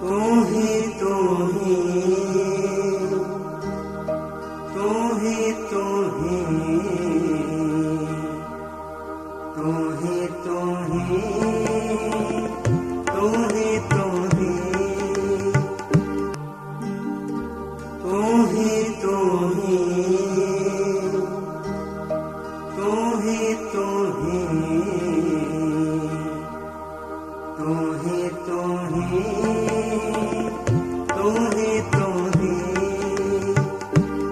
तू ही तू ही तू ही तू ही तू ही तू ही तू ही तू ही तू ही तू ही तू ही तू ही तू ही तू ही तू ही तू ही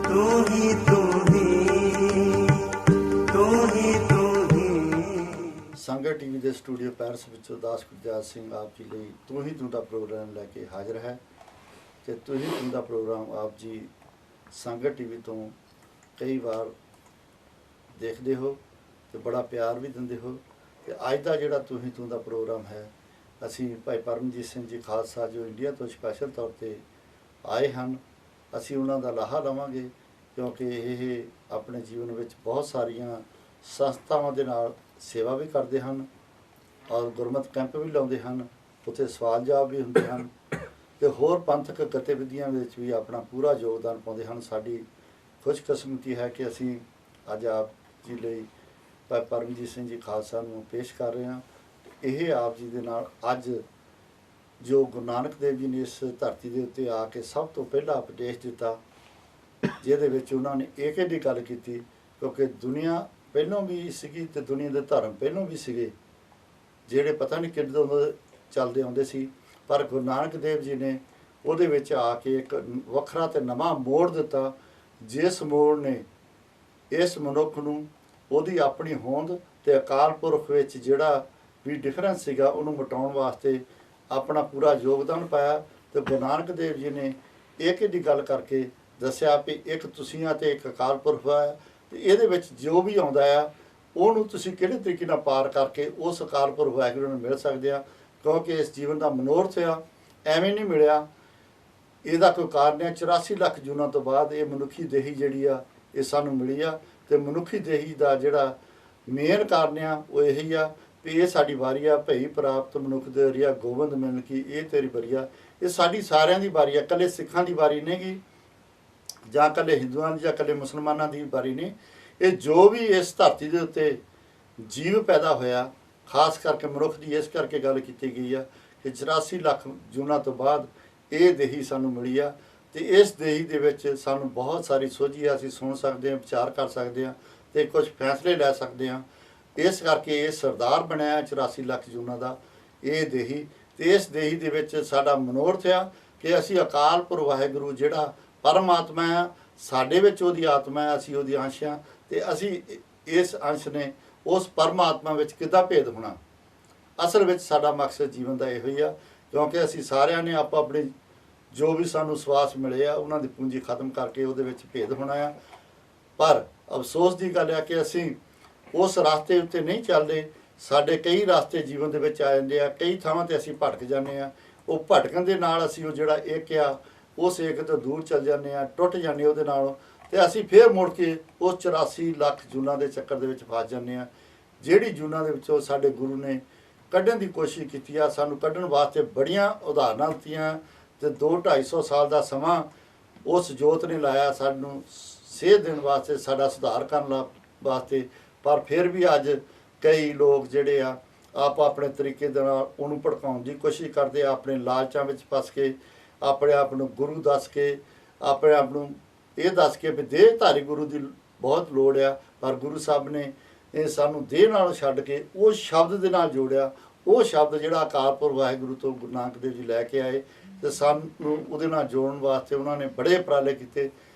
तू ही तू ही तू ही। ਸੰਗਤ ਟੀਵੀ ਦੇ ਸਟੂਡੀਓ ਪੈਰਿਸ ਵਿੱਚੋਂ ਦਾਸ ਗੁਰਜਾਤ ਸਿੰਘ ਆਪ ਜੀ ਲਈ ਤੂੰ ਹੀ ਤੂੰ ਦਾ ਪ੍ਰੋਗਰਾਮ ਲੈ ਕੇ ਹਾਜ਼ਰ ਹੈ ਤੇ ਤੂੰ ਹੀ ਤੂੰ ਦਾ ਪ੍ਰੋਗਰਾਮ ਆਪ ਜੀ ਸੰਗਤ ਟੀਵੀ ਤੋਂ ਕਈ ਵਾਰ ਦੇਖਦੇ ਹੋ ਤੇ ਬੜਾ ਪਿਆਰ ਵੀ ਦਿੰਦੇ ਹੋ ਤੇ ਅੱਜ ਦਾ ਜਿਹੜਾ ਤੂੰ ਹੀ ਤੂੰ ਦਾ ਪ੍ਰੋਗਰਾਮ ਹੈ ਅਸੀਂ ਭਾਈ ਪਰਮਜੀਤ ਸਿੰਘ ਜੀ ਖਾਲਸਾ ਜੋ ਇੰਡੀਆ ਤੋਂ ਸਪੈਸ਼ਲ ਤੌਰ ਤੇ ਆਏ ਹਨ ਅਸੀਂ ਉਹਨਾਂ ਦਾ ਲਾਹਾ ਲਵਾਂਗੇ ਕਿਉਂਕਿ ਇਹ ਆਪਣੇ ਜੀਵਨ ਵਿੱਚ ਬਹੁਤ ਸਾਰੀਆਂ ਸੰਸਥਾਵਾਂ ਦੇ ਨਾਲ ਸੇਵਾ ਵੀ ਕਰਦੇ ਹਨ ਔਰ ਗੁਰਮਤਿ ਕੈਂਪ ਵੀ ਲਾਉਂਦੇ ਹਨ ਉੱਥੇ ਸਵਾਲ ਜਵਾਬ ਵੀ ਹੁੰਦੇ ਹਨ ਤੇ ਹੋਰ ਪੰਥਕ ਗਤੀਵਿਧੀਆਂ ਵਿੱਚ ਵੀ ਆਪਣਾ ਪੂਰਾ ਯੋਗਦਾਨ ਪਾਉਂਦੇ ਹਨ। ਸਾਡੀ ਖੁਸ਼ਕਿਸਮਤੀ ਹੈ ਕਿ ਅਸੀਂ ਅੱਜ ਆਪ ਜੀ ਲਈ ਭਾਈ ਪਰਮਜੀਤ ਸਿੰਘ ਜੀ ਖਾਲਸਾ ਨੂੰ ਪੇਸ਼ ਕਰ ਰਹੇ ਹਾਂ। ਇਹ ਆਪ ਜੀ ਦੇ ਨਾਲ ਅੱਜ ਜੋ ਗੁਰੂ ਨਾਨਕ ਦੇਵ ਜੀ ਨੇ ਇਸ ਧਰਤੀ ਦੇ ਉੱਤੇ ਆ ਕੇ ਸਭ ਤੋਂ ਪਹਿਲਾ ਉਪਦੇਸ਼ ਦਿੱਤਾ ਜਿਹਦੇ ਵਿੱਚ ਉਹਨਾਂ ਨੇ ਇੱਕ ਦੀ ਗੱਲ ਕੀਤੀ ਕਿਉਂਕਿ ਦੁਨੀਆ ਪਹਿਲਾਂ ਵੀ ਸੀਗੀ ਤੇ ਦੁਨੀਆ ਦੇ ਧਰਮ ਪਹਿਲਾਂ ਵੀ ਸੀਗੇ ਜਿਹੜੇ ਪਤਾ ਨਹੀਂ ਕਿੱਦੋਂ ਤੋਂ ਚੱਲਦੇ ਆਉਂਦੇ ਸੀ ਪਰ ਗੁਰੂ ਨਾਨਕ ਦੇਵ ਜੀ ਨੇ ਉਹਦੇ ਵਿੱਚ ਆ ਕੇ ਇੱਕ ਵੱਖਰਾ ਤੇ ਨਵਾਂ ਮੋੜ ਦਿੱਤਾ ਜਿਸ ਮੋੜ ਨੇ ਇਸ ਮਨੁੱਖ ਨੂੰ ਉਹਦੀ ਆਪਣੀ ਹੋਂਦ ਤੇ ਅਕਾਲ ਪੁਰਖ ਵਿੱਚ ਜਿਹੜਾ ਵੀ ਡਿਫਰੈਂਸ ਸੀਗਾ ਉਹਨੂੰ ਮਿਟਾਉਣ ਵਾਸਤੇ ਆਪਣਾ ਪੂਰਾ ਯੋਗਦਾਨ ਪਾਇਆ ਤੇ ਗੁਰੂ ਨਾਨਕ ਦੇਵ ਜੀ ਨੇ ਇੱਕ ਦੀ ਗੱਲ ਕਰਕੇ ਦੱਸਿਆ ਵੀ ਇੱਕ ਤੁਸੀਂ ਆ ਤੇ ਇੱਕ ਅਕਾਲ ਪੁਰਖ ਆ ਤੇ ਇਹਦੇ ਵਿੱਚ ਜੋ ਵੀ ਆਉਂਦਾ ਆ ਉਹਨੂੰ ਤੁਸੀਂ ਕਿਹੜੇ ਤਰੀਕੇ ਨਾਲ ਪਾਰ ਕਰਕੇ ਉਸ ਅਕਾਲ ਪੁਰਖ ਵਾਹਿਗੁਰੂ ਨੂੰ ਮਿਲ ਸਕਦੇ ਆ ਕਿਉਂਕਿ ਇਸ ਜੀਵਨ ਦਾ ਮਨੋਰਥ ਆ ਐਵੇਂ ਨਹੀਂ ਮਿਲਿਆ ਇਹਦਾ ਕੋਈ ਕਾਰਨ ਹੈ 84 ਲੱਖ ਜੂਨਾਂ ਤੋਂ ਬਾਅਦ ਇਹ ਮਨੁੱਖੀ ਦੇਹੀ ਜਿਹੜੀ ਆ ਇਹ ਸਾਨੂੰ ਮਿਲੀ ਆ ਤੇ ਮਨੁੱਖੀ ਦੇਹੀ ਦਾ ਜਿਹੜਾ ਮੇਨ ਕਾਰਨ ਆ ਉਹ ਇਹੀ ਆ ਵੀ ਇਹ ਸਾਡੀ ਵਾਰੀ ਆ ਭਈ ਪ੍ਰਾਪਤ ਮਨੁੱਖ ਦੇ ਰਿਆ ਗੋਬਿੰਦ ਮਿਲਣ ਕੀ ਇਹ ਤੇਰੀ ਬਰੀਆ ਇਹ ਸਾਡੀ ਸਾਰਿਆਂ ਦੀ ਵਾਰੀ ਆ ਇਕੱਲੇ ਸਿੱਖਾਂ ਦੀ ਵਾਰੀ ਨਹੀਂ ਗੀ ਜਾਂ ਇਕੱਲੇ ਹਿੰਦੂਆਂ ਦੀ ਜਾਂ ਇਕੱਲੇ ਮੁਸਲਮਾਨਾਂ ਦੀ ਵਾਰੀ ਨਹੀਂ ਇਹ ਜੋ ਵੀ ਇਸ ਧਰਤੀ ਦੇ ਉੱਤੇ ਜੀਵ ਪੈਦਾ ਹੋਇਆ ਖਾਸ ਕਰਕੇ ਮਨੁੱਖ ਦੀ ਇਸ ਕਰਕੇ ਗੱਲ ਕੀਤੀ ਗਈ ਆ ਕਿ 84 ਲੱਖ ਜੂਨਾਂ ਤੋਂ ਬਾਅਦ ਇਹ ਦੇਹੀ ਸਾਨੂੰ ਮਿਲੀ ਆ ਤੇ ਇਸ ਦੇਹੀ ਦੇ ਵਿੱਚ ਸਾਨੂੰ ਬਹੁਤ ਸਾਰੀ ਸੋਝੀ ਆ ਅਸੀਂ ਸੁਣ ਸਕਦੇ ਹਾਂ ਵਿਚਾਰ ਕਰ ਸਕਦੇ ਹਾਂ ਤੇ ਕੁਝ ਫੈਸਲੇ ਲੈ ਸਕਦੇ ਹਾਂ ਇਸ ਕਰਕੇ ਇਹ ਸਰਦਾਰ ਬਣਿਆ 84 ਲੱਖ ਜੂਨਾਂ ਦਾ ਇਹ ਦੇਹੀ ਤੇ ਇਸ ਦੇਹੀ ਦੇ ਵਿੱਚ ਸਾਡਾ ਮਨੋਰਥ ਆ ਕਿ ਅਸੀਂ ਅਕਾਲ ਪੁਰਖ ਵਾਹਿਗੁਰੂ ਜਿਹੜਾ ਪਰਮਾਤਮਾ ਆ ਸਾਡੇ ਵਿੱਚ ਉਹਦੀ ਆਤਮਾ ਹੈ ਅਸੀਂ ਉਹਦੀ ਅੰਸ਼ ਆ ਤੇ ਅਸੀਂ ਇਸ ਅੰਸ਼ ਨੇ ਉਸ ਪਰਮਾਤਮਾ ਵਿੱਚ ਕਿੱਦਾਂ ਭੇਦ ਹੋਣਾ ਅਸਲ ਵਿੱਚ ਸਾਡਾ ਮਕਸਦ ਜੀਵਨ ਦਾ ਇਹੋ ਹੀ ਆ ਕਿਉਂਕਿ ਅਸੀਂ ਸਾਰਿਆਂ ਨੇ ਆਪੋ ਆਪਣੀ ਜੋ ਵੀ ਸਾਨੂੰ ਸਵਾਸ ਮਿਲੇ ਆ ਉਹਨਾਂ ਦੀ ਪੂੰਜੀ ਖਤਮ ਕਰਕੇ ਉਹਦੇ ਵਿੱਚ ਭੇਦ ਹੋਣਾ ਆ ਪਰ ਅਫਸੋਸ ਦੀ ਗੱਲ ਆ ਕਿ ਅਸੀਂ ਉਸ ਰਸਤੇ ਉੱਤੇ ਨਹੀਂ ਚੱਲਦੇ ਸਾਡੇ ਕਈ ਰਸਤੇ ਜੀਵਨ ਦੇ ਵਿੱਚ ਆ ਜਾਂਦੇ ਆ ਕਈ ਥਾਵਾਂ ਤੇ ਅਸੀਂ ਭਟਕ ਜਾਂਦੇ ਆ ਉਹ ਭਟਕਣ ਦੇ ਨਾਲ ਅਸੀਂ ਉਹ ਜਿਹੜਾ ਇੱਕ ਆ ਉਸ ਇੱਕ ਤੋਂ ਦੂਰ ਚੱਲ ਜਾਂਦੇ ਆ ਟੁੱਟ ਜਾਂਦੇ ਉਹਦੇ ਨਾਲ ਤੇ ਅਸੀਂ ਫੇਰ ਮੁੜ ਕੇ ਉਸ 84 ਲੱਖ ਜੂਨਾਂ ਦੇ ਚੱਕਰ ਦੇ ਵਿੱਚ ਫਸ ਜਾਂਦੇ ਆ ਜਿਹੜੀ ਜੂਨਾਂ ਦੇ ਵਿੱਚੋਂ ਸਾਡੇ ਗੁਰੂ ਨੇ ਕੱਢਣ ਦੀ ਕੋਸ਼ਿਸ਼ ਕੀਤੀ ਆ ਸਾਨੂੰ ਕੱਢਣ ਵਾਸਤੇ ਬੜੀਆਂ ਉਦਾਹਰਨਾਂ ਦਿੱਤੀਆਂ ਤੇ 2-250 ਸਾਲ ਦਾ ਸਮਾਂ ਉਸ ਜੋਤ ਨੇ ਲਾਇਆ ਸਾਨੂੰ ਸੇਧ ਦੇਣ ਵਾਸਤੇ ਸਾਡਾ ਸੁਧਾਰ ਕਰਨ ਵਾਸਤੇ ਪਰ ਫਿਰ ਵੀ ਅੱਜ ਕਈ ਲੋਕ ਜਿਹੜੇ ਆ ਆਪ ਆਪਣੇ ਤਰੀਕੇ ਦੇ ਨਾਲ ਉਹਨੂੰ ਭੜਕਾਉਣ ਦੀ ਕੋਸ਼ਿਸ਼ ਕਰਦੇ ਆ ਆਪਣੇ ਲਾਲਚਾਂ ਵਿੱਚ ਫਸ ਕੇ ਆਪਣੇ ਆਪ ਨੂੰ ਗੁਰੂ ਦੱਸ ਕੇ ਆਪਣੇ ਆਪ ਨੂੰ ਇਹ ਦੱਸ ਕੇ ਵੀ ਦੇਹਧਾਰੀ ਗੁਰੂ ਦੀ ਬਹੁਤ ਲੋੜ ਆ ਪਰ ਗੁਰੂ ਸਾਹਿਬ ਨੇ ਇਹ ਸਾਨੂੰ ਦੇਹ ਨਾਲ ਛੱਡ ਕੇ ਉਹ ਸ਼ਬਦ ਦੇ ਨਾਲ ਜੋੜਿਆ ਉਹ ਸ਼ਬਦ ਜਿਹੜਾ ਅਕਾਲ ਪੁਰਖ ਵਾਹਿਗੁਰੂ ਤੋਂ ਗੁਰੂ ਨਾਨਕ ਦੇਵ ਜੀ ਲੈ ਕੇ ਆਏ ਤੇ ਸਾਨੂੰ ਉਹਦੇ ਨਾਲ ਜੋੜਨ ਵਾਸਤੇ ਉਹਨਾਂ ਨੇ ਬੜੇ ਉਪਰਾਲੇ ਕੀਤੇ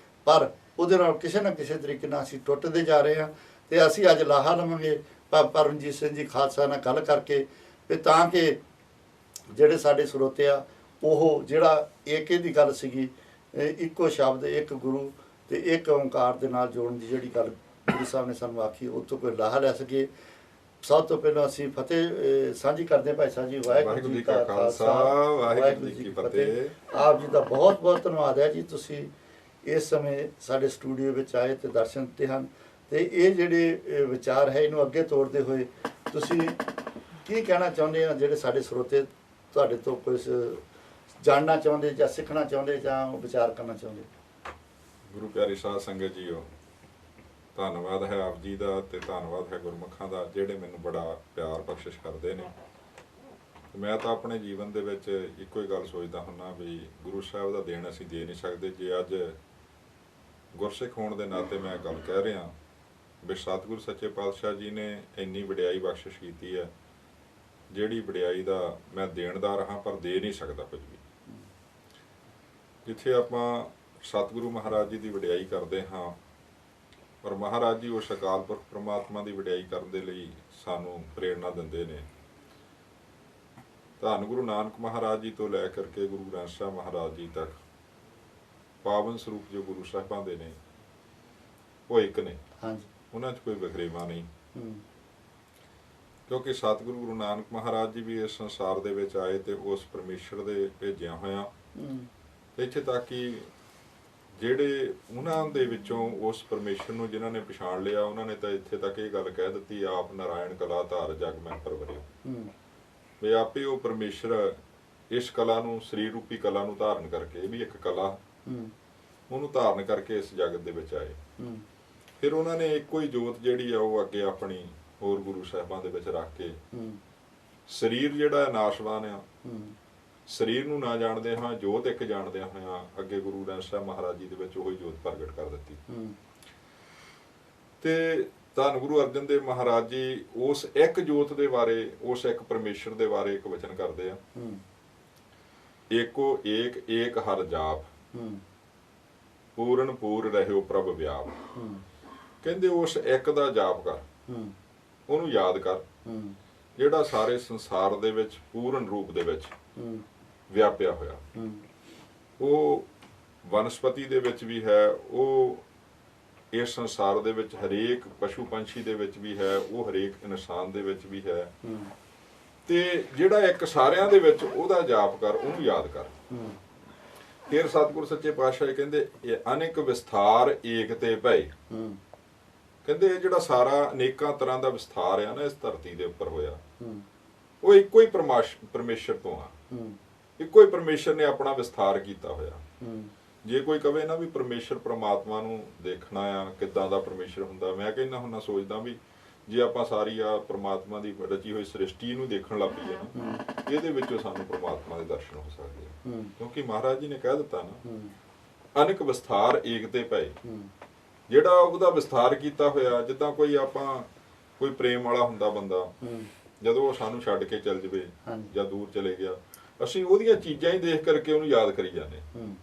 ਪਰ ਉਹਦੇ ਨਾਲ ਕਿਸੇ ਨਾ ਕਿਸੇ ਤਰੀਕੇ ਨਾਲ ਅਸੀਂ ਟੁੱਟਦੇ ਜਾ ਰਹੇ ਹਾਂ ਤੇ ਅਸੀਂ ਅੱਜ ਲਾਹਾ ਲਵਾਂਗੇ ਪਰਮਜੀਤ ਸਿੰਘ ਜੀ ਖਾਲਸਾ ਨਾਲ ਗੱਲ ਕਰਕੇ ਵੀ ਤਾਂ ਕਿ ਜਿਹੜੇ ਸਾਡੇ ਸਰੋਤੇ ਆ ਉਹ ਜਿਹੜਾ ਏਕੇ ਦੀ ਗੱਲ ਸੀਗੀ ਇੱਕੋ ਸ਼ਬਦ ਇੱਕ ਗੁਰੂ ਤੇ ਇੱਕ ਓਂਕਾਰ ਦੇ ਨਾਲ ਜੋੜਨ ਦੀ ਜਿਹੜੀ ਗੱਲ ਗੁਰੂ ਸਾਹਿਬ ਨੇ ਸਾਨੂੰ ਆਖੀ ਉਹ ਤੋਂ ਕੋਈ ਲਾਹਾ ਲੈ ਸਕੇ ਸਭ ਤੋਂ ਪਹਿਲਾਂ ਅਸੀਂ ਫਤਿਹ ਸਾਂਝੀ ਕਰਦੇ ਭਾਈ ਸਾਹਿਬ ਜੀ ਵਾਹਿਗੁਰੂ ਜੀ ਕਾ ਖਾਲਸਾ ਵਾਹਿਗੁਰੂ ਜੀ ਕੀ ਫਤਿਹ ਆਪ ਜੀ ਦਾ ਬਹੁਤ ਬਹੁਤ ਧੰਨਵਾਦ ਹੈ ਜੀ ਤੁਸੀਂ ਇਸ ਸਮੇਂ ਸਾਡੇ ਸਟੂਡੀਓ ਵਿੱਚ ਆਏ ਤੇ ਦਰਸ਼ਨ ਦਿੱਤੇ ਹਨ ਤੇ ਇਹ ਜਿਹੜੇ ਵਿਚਾਰ ਹੈ ਇਹਨੂੰ ਅੱਗੇ ਤੋਰਦੇ ਹੋਏ ਤੁਸੀਂ ਕੀ ਕਹਿਣਾ ਚਾਹੁੰਦੇ ਆ ਜਿਹੜੇ ਸਾਡੇ ਸਰੋਤੇ ਤੁਹਾਡੇ ਤੋਂ ਕੁਝ ਜਾਣਨਾ ਚਾਹੁੰਦੇ ਜਾਂ ਸਿੱਖਣਾ ਚਾਹੁੰਦੇ ਜਾਂ ਵਿਚਾਰ ਕਰਨਾ ਚਾਹੁੰਦੇ? ਗੁਰੂ ਪਿਆਰੀ ਸਾਧ ਸੰਗਤ ਜੀਓ, ਧੰਨਵਾਦ ਹੈ ਆਪ ਜੀ ਦਾ ਤੇ ਧੰਨਵਾਦ ਹੈ ਗੁਰਮੁਖਾਂ ਦਾ ਜਿਹੜੇ ਮੈਨੂੰ ਬੜਾ ਪਿਆਰ ਬਖਸ਼ਿਸ਼ ਕਰਦੇ ਨੇ। ਮੈਂ ਤਾਂ ਆਪਣੇ ਜੀਵਨ ਦੇ ਵਿੱਚ ਇੱਕੋ ਹੀ ਗੱਲ ਸੋਚਦਾ ਹੁੰਦਾ ਵੀ ਗੁਰੂ ਸਾਹਿਬ ਦਾ ਦੇਣ ਅਸੀਂ ਦੇ ਨਹੀਂ ਸਕਦੇ। ਜੇ ਅੱਜ ਗੁਰਸਿੱਖ ਹੋਣ ਦੇ ਨਾਤੇ ਮੈਂ ਗੱਲ ਕਹਿ ਰਿਹਾ ਵੀ ਸਤਿਗੁਰੂ ਸੱਚੇ ਪਾਤਸ਼ਾਹ ਜੀ ਨੇ ਇੰਨੀ ਵਡਿਆਈ ਬਖਸ਼ਿਸ਼ ਕੀਤੀ ਹੈ, ਜਿਹੜੀ ਵਡਿਆਈ ਦਾ ਮੈਂ ਦੇਣਦਾਰ ਹਾਂ ਪਰ ਦੇ ਨਹੀਂ ਸਕਦਾ ਕੁਝ ਵੀ। ਜਿੱਥੇ ਆਪਾਂ ਸਤਿਗੁਰੂ ਮਹਾਰਾਜ ਜੀ ਦੀ ਵਡਿਆਈ ਕਰਦੇ ਹਾਂ, ਪਰ ਮਹਾਰਾਜ ਜੀ ਉਸ ਅਕਾਲ ਪੁਰਖ ਪ੍ਰਮਾਤਮਾ ਦੀ ਵਡਿਆਈ ਕਰਨ ਦੇ ਲਈ ਸਾਨੂੰ ਪ੍ਰੇਰਣਾ ਦਿੰਦੇ ਨੇ। ਧੰਨ ਗੁਰੂ ਨਾਨਕ ਮਹਾਰਾਜ ਜੀ ਤੋਂ ਲੈ ਕਰਕੇ ਗੁਰੂ ਗ੍ਰੰਥ ਸਾਹਿਬ ਮਹਾਰਾਜ ਜੀ ਤੱਕ ਪਾਵਨ ਸਰੂਪ ਜੋ ਗੁਰੂ ਸਾਹਿਬਾਂ ਦੇ ਨੇ ਉਹ ਇੱਕ ਨੇ। ਹਾਂਜੀ। ਉਹਨਾਂ 'ਚ ਕੋਈ ਵਖਰੇਵਾਂ ਨਹੀਂ, ਹੂੰ। ਕਿਉਂਕਿ ਸਤਿਗੁਰੂ ਗੁਰੂ ਨਾਨਕ ਮਹਾਰਾਜ ਜੀ ਵੀ ਇਸ ਸੰਸਾਰ ਦੇ ਵਿੱਚ ਆਏ ਤੇ ਉਸ ਪਰਮੇਸ਼ਰ ਦੇ ਭੇਜਿਆ ਹੋਇਆ ਹੂੰ। ਇੱਥੇ ਤੱਕ ਕਿ ਜਿਹੜੇ ਉਹਨਾਂ ਦੇ ਵਿੱਚੋਂ ਉਸ ਪਰਮੇਸ਼ਰ ਨੂੰ ਜਿਨ੍ਹਾਂ ਨੇ ਪਛਾਣ ਲਿਆ, ਉਹਨਾਂ ਨੇ ਤਾਂ ਇੱਥੇ ਤੱਕ ਇਹ ਗੱਲ ਕਹਿ ਦਿੱਤੀ, ਆਪ ਨਾਰਾਇਣ ਕਲਾ ਧਾਰ ਜਗ ਮੈਂ ਪਰਵਰਿਆ। ਹੂੰ। ਵੀ ਆਪੇ ਉਹ ਪਰਮੇਸ਼ਰ ਇਸ ਕਲਾ ਨੂੰ, ਸਰੀਰ ਰੂਪੀ ਕਲਾ ਨੂੰ ਧਾਰਨ ਕਰਕੇ, ਇਹ ਵੀ ਇੱਕ ਕਲਾ, ਹੂੰ। ਉਹਨੂੰ ਧਾਰਨ ਕਰਕੇ ਇਸ ਜਗਤ ਦੇ ਵਿੱਚ ਆਏ। ਹੂੰ। ਫਿਰ ਉਹਨਾਂ ਨੇ ਇੱਕੋ ਹੀ ਜੋਤ ਜਿਹੜੀ ਆ ਉਹ ਅੱਗੇ ਆਪਣੀ ਹੋਰ ਗੁਰੂ ਸਾਹਿਬਾਂ ਦੇ ਵਿੱਚ ਰੱਖ ਕੇ ਹੂੰ। ਸਰੀਰ ਜਿਹੜਾ ਨਾਸ਼ਵਾਨ ਆ, ਹੂੰ। ਸਰੀਰ ਨੂੰ ਨਾ ਜਾਣਦੇ ਹਾਂ ਜੋਤ ਇੱਕ ਜਾਣਦਿਆਂ ਹੋਇਆਂ ਅੱਗੇ ਗੁਰੂ ਗ੍ਰੰਥ ਸਾਹਿਬ ਮਹਾਰਾਜ ਜੀ ਦੇ ਵਿੱਚ ਉਹੀ ਜੋਤ ਪ੍ਰਗਟ ਕਰ ਦਿੱਤੀ। ਹੂੰ। ਤੇ ਧੰਨ ਗੁਰੂ ਅਰਜਨ ਦੇਵ ਮਹਾਰਾਜ ਜੀ ਉਸ ਇੱਕ ਜੋਤ ਦੇ ਬਾਰੇ, ਉਸ ਇੱਕ ਪਰਮੇਸ਼ਰ ਦੇ ਬਾਰੇ ਇੱਕ ਵਚਨ ਕਰਦੇ ਆ, ਹੂੰ। ਏਕੋ ਏਕ ਏਕ ਹਰ ਜਾਪ, ਹੂੰ। ਪੂਰਨ ਪੂਰ ਰਹਿਓ ਪ੍ਰਭ ਵਿਆਪ। ਹੂੰ। ਕਹਿੰਦੇ ਉਸ ਇੱਕ ਦਾ ਜਾਪ ਕਰ, ਹੂੰ। ਉਹਨੂੰ ਯਾਦ ਕਰ, ਹੂੰ। ਜਿਹੜਾ ਸਾਰੇ ਸੰਸਾਰ ਦੇ ਵਿੱਚ ਪੂਰਨ ਰੂਪ ਦੇ ਵਿੱਚ ਹੂੰ। ਵਿਆਪਿਆ ਹੋਇਆ। ਹੂੰ। ਉਹ ਵਨਸਪਤੀ ਦੇ ਵਿੱਚ ਵੀ ਹੈ, ਉਹ ਇਸ ਸੰਸਾਰ ਦੇ ਵਿੱਚ ਹਰੇਕ ਪਸ਼ੂ ਪੰਛੀ ਦੇ ਵਿੱਚ ਵੀ ਹੈ, ਉਹ ਹਰੇਕ ਇਨਸਾਨ ਦੇ ਵਿੱਚ ਵੀ ਹੈ। ਹੂੰ। ਤੇ ਜਿਹੜਾ ਇੱਕ ਸਾਰਿਆਂ ਦੇ ਵਿੱਚ ਉਹਦਾ ਜਾਪ ਕਰ, ਉਹਨੂੰ ਯਾਦ ਕਰ। ਹੂੰ। ਫਿਰ ਸਤਿਗੁਰ ਸੱਚੇ ਪਾਤਸ਼ਾਹ ਜੀ ਕਹਿੰਦੇ ਇਹ ਅਨੇਕ ਵਿਸਥਾਰ ਏਕ ਤੇ ਭਏ। ਹੂੰ। ਕਹਿੰਦੇ ਇਹ ਜਿਹੜਾ ਸਾਰਾ ਅਨੇਕਾਂ ਤਰ੍ਹਾਂ ਦਾ ਵਿਸਥਾਰ ਆ ਨਾ ਇਸ ਧਰਤੀ ਦੇ ਉੱਪਰ ਹੋਇਆ, ਹੂੰ। ਉਹ ਇੱਕੋ ਹੀ ਪਰਮੇਸ਼ਰ ਤੋਂ ਆ। ਹੂੰ। ਇੱਕੋ ਹੀ ਪਰਮੇਸ਼ਰ ਨੇ ਆਪਣਾ ਵਿਸਥਾਰ ਕੀਤਾ ਹੋਇਆ। ਹੂੰ। ਜੇ ਕੋਈ ਕਵੇ ਨਾ ਵੀ ਪਰਮੇਸ਼ਰ ਪ੍ਰਮਾਤਮਾ ਨੂੰ ਦੇਖਣਾ ਆ, ਕਿੱਦਾਂ ਦਾ ਪਰਮੇਸ਼ਰ ਹੁੰਦਾ, ਮੈਂ ਕਹਿੰਦਾ ਹੁੰਦਾ, ਸੋਚਦਾ ਵੀ ਜੇ ਆਪਾਂ ਸਾਰੀ ਆ ਪ੍ਰਮਾਤਮਾ ਦੀ ਰਚੀ ਹੋਈ ਸ੍ਰਿਸ਼ਟੀ ਨੂੰ ਦੇਖਣ ਲੱਗ ਪਈਏ ਨਾ, ਇਹਦੇ ਵਿੱਚੋਂ ਸਾਨੂੰ ਪ੍ਰਮਾਤਮਾ ਦੇ ਦਰਸ਼ਨ ਹੋ ਸਕਦੇ ਆ। ਹੂੰ। ਕਿਉਂਕਿ ਮਹਾਰਾਜ ਜੀ ਨੇ ਕਹਿ ਦਿੱਤਾ ਨਾ, ਹੂੰ। ਅਨੇਕ ਵਿਸਥਾਰ ਏਕ ਤੇ ਪਏ। ਹੂੰ। ਜਿਹੜਾ ਉਹਦਾ ਵਿਸਥਾਰ ਕੀਤਾ ਹੋਇਆ, ਜਿੱਦਾਂ ਕੋਈ ਪ੍ਰੇਮ ਵਾਲਾ ਹੁੰਦਾ ਬੰਦਾ, ਹੂੰ। ਜਦੋਂ ਉਹ ਸਾਨੂੰ ਛੱਡ ਕੇ ਚੱਲ ਜਵੇ ਹਾਂਜੀ। ਜਾਂ ਦੂਰ ਚਲੇ ਗਿਆ, ਅਸੀਂ ਉਹਦੀਆਂ ਚੀਜ਼ਾਂ ਹੀ ਦੇਖ ਕਰਕੇ ਉਹਨੂੰ ਯਾਦ ਕਰੀ ਜਾਂਦੇ। ਹੂੰ।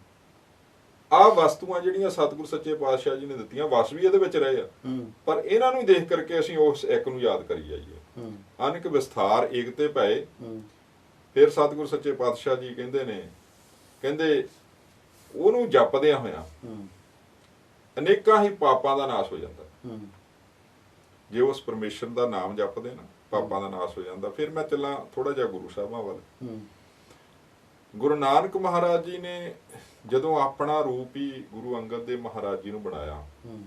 ਆਹ ਵਸਤੂਆਂ ਜਿਹੜੀਆਂ ਸਤਿਗੁਰ ਸੱਚੇ ਪਾਤਸ਼ਾਹ ਜੀ ਨੇ ਦਿੱਤੀਆਂ, ਵਸ ਵੀ ਇਹਦੇ ਵਿੱਚ ਰਹੇ ਆ, ਹੂੰ। ਪਰ ਇਹਨਾਂ ਨੂੰ ਦੇਖ ਕਰਕੇ ਅਸੀਂ ਉਸ ਇੱਕ ਨੂੰ ਯਾਦ ਕਰੀ ਜਾਈਏ। ਹੂੰ। ਅਨੇਕ ਵਿਸਥਾਰ ਏਕ ਤੇ ਪਏ। ਹੂੰ। ਫਿਰ ਸਤਿਗੁਰ ਸੱਚੇ ਪਾਤਸ਼ਾਹ ਜੀ ਕਹਿੰਦੇ ਉਹਨੂੰ ਜਪਦਿਆਂ ਹੋਇਆਂ ਹੂੰ। ਅਨੇਕਾਂ ਹੀ ਪਾਪਾਂ ਦਾ ਨਾਸ਼ ਹੋ ਜਾਂਦਾ। ਹੂੰ। ਜੇ ਉਸ ਪਰਮੇਸ਼ਰ ਦਾ ਨਾਮ ਜਪਦੇ ਨਾ, ਪਾਪਾਂ ਦਾ ਨਾਸ਼ ਹੋ ਜਾਂਦਾ। ਫਿਰ ਮੈਂ ਚੱਲਾਂ ਥੋੜਾ ਜਿਹਾ ਗੁਰੂ ਸਾਹਿਬਾਂ ਵੱਲ। ਹੂੰ। ਗੁਰੂ ਨਾਨਕ ਮਹਾਰਾਜ ਜੀ ਨੇ ਜਦੋਂ ਆਪਣਾ ਰੂਪ ਹੀ ਗੁਰੂ ਅੰਗਦ ਦੇਵ ਮਹਾਰਾਜ ਜੀ ਨੂੰ ਬਣਾਇਆ, ਹੂੰ।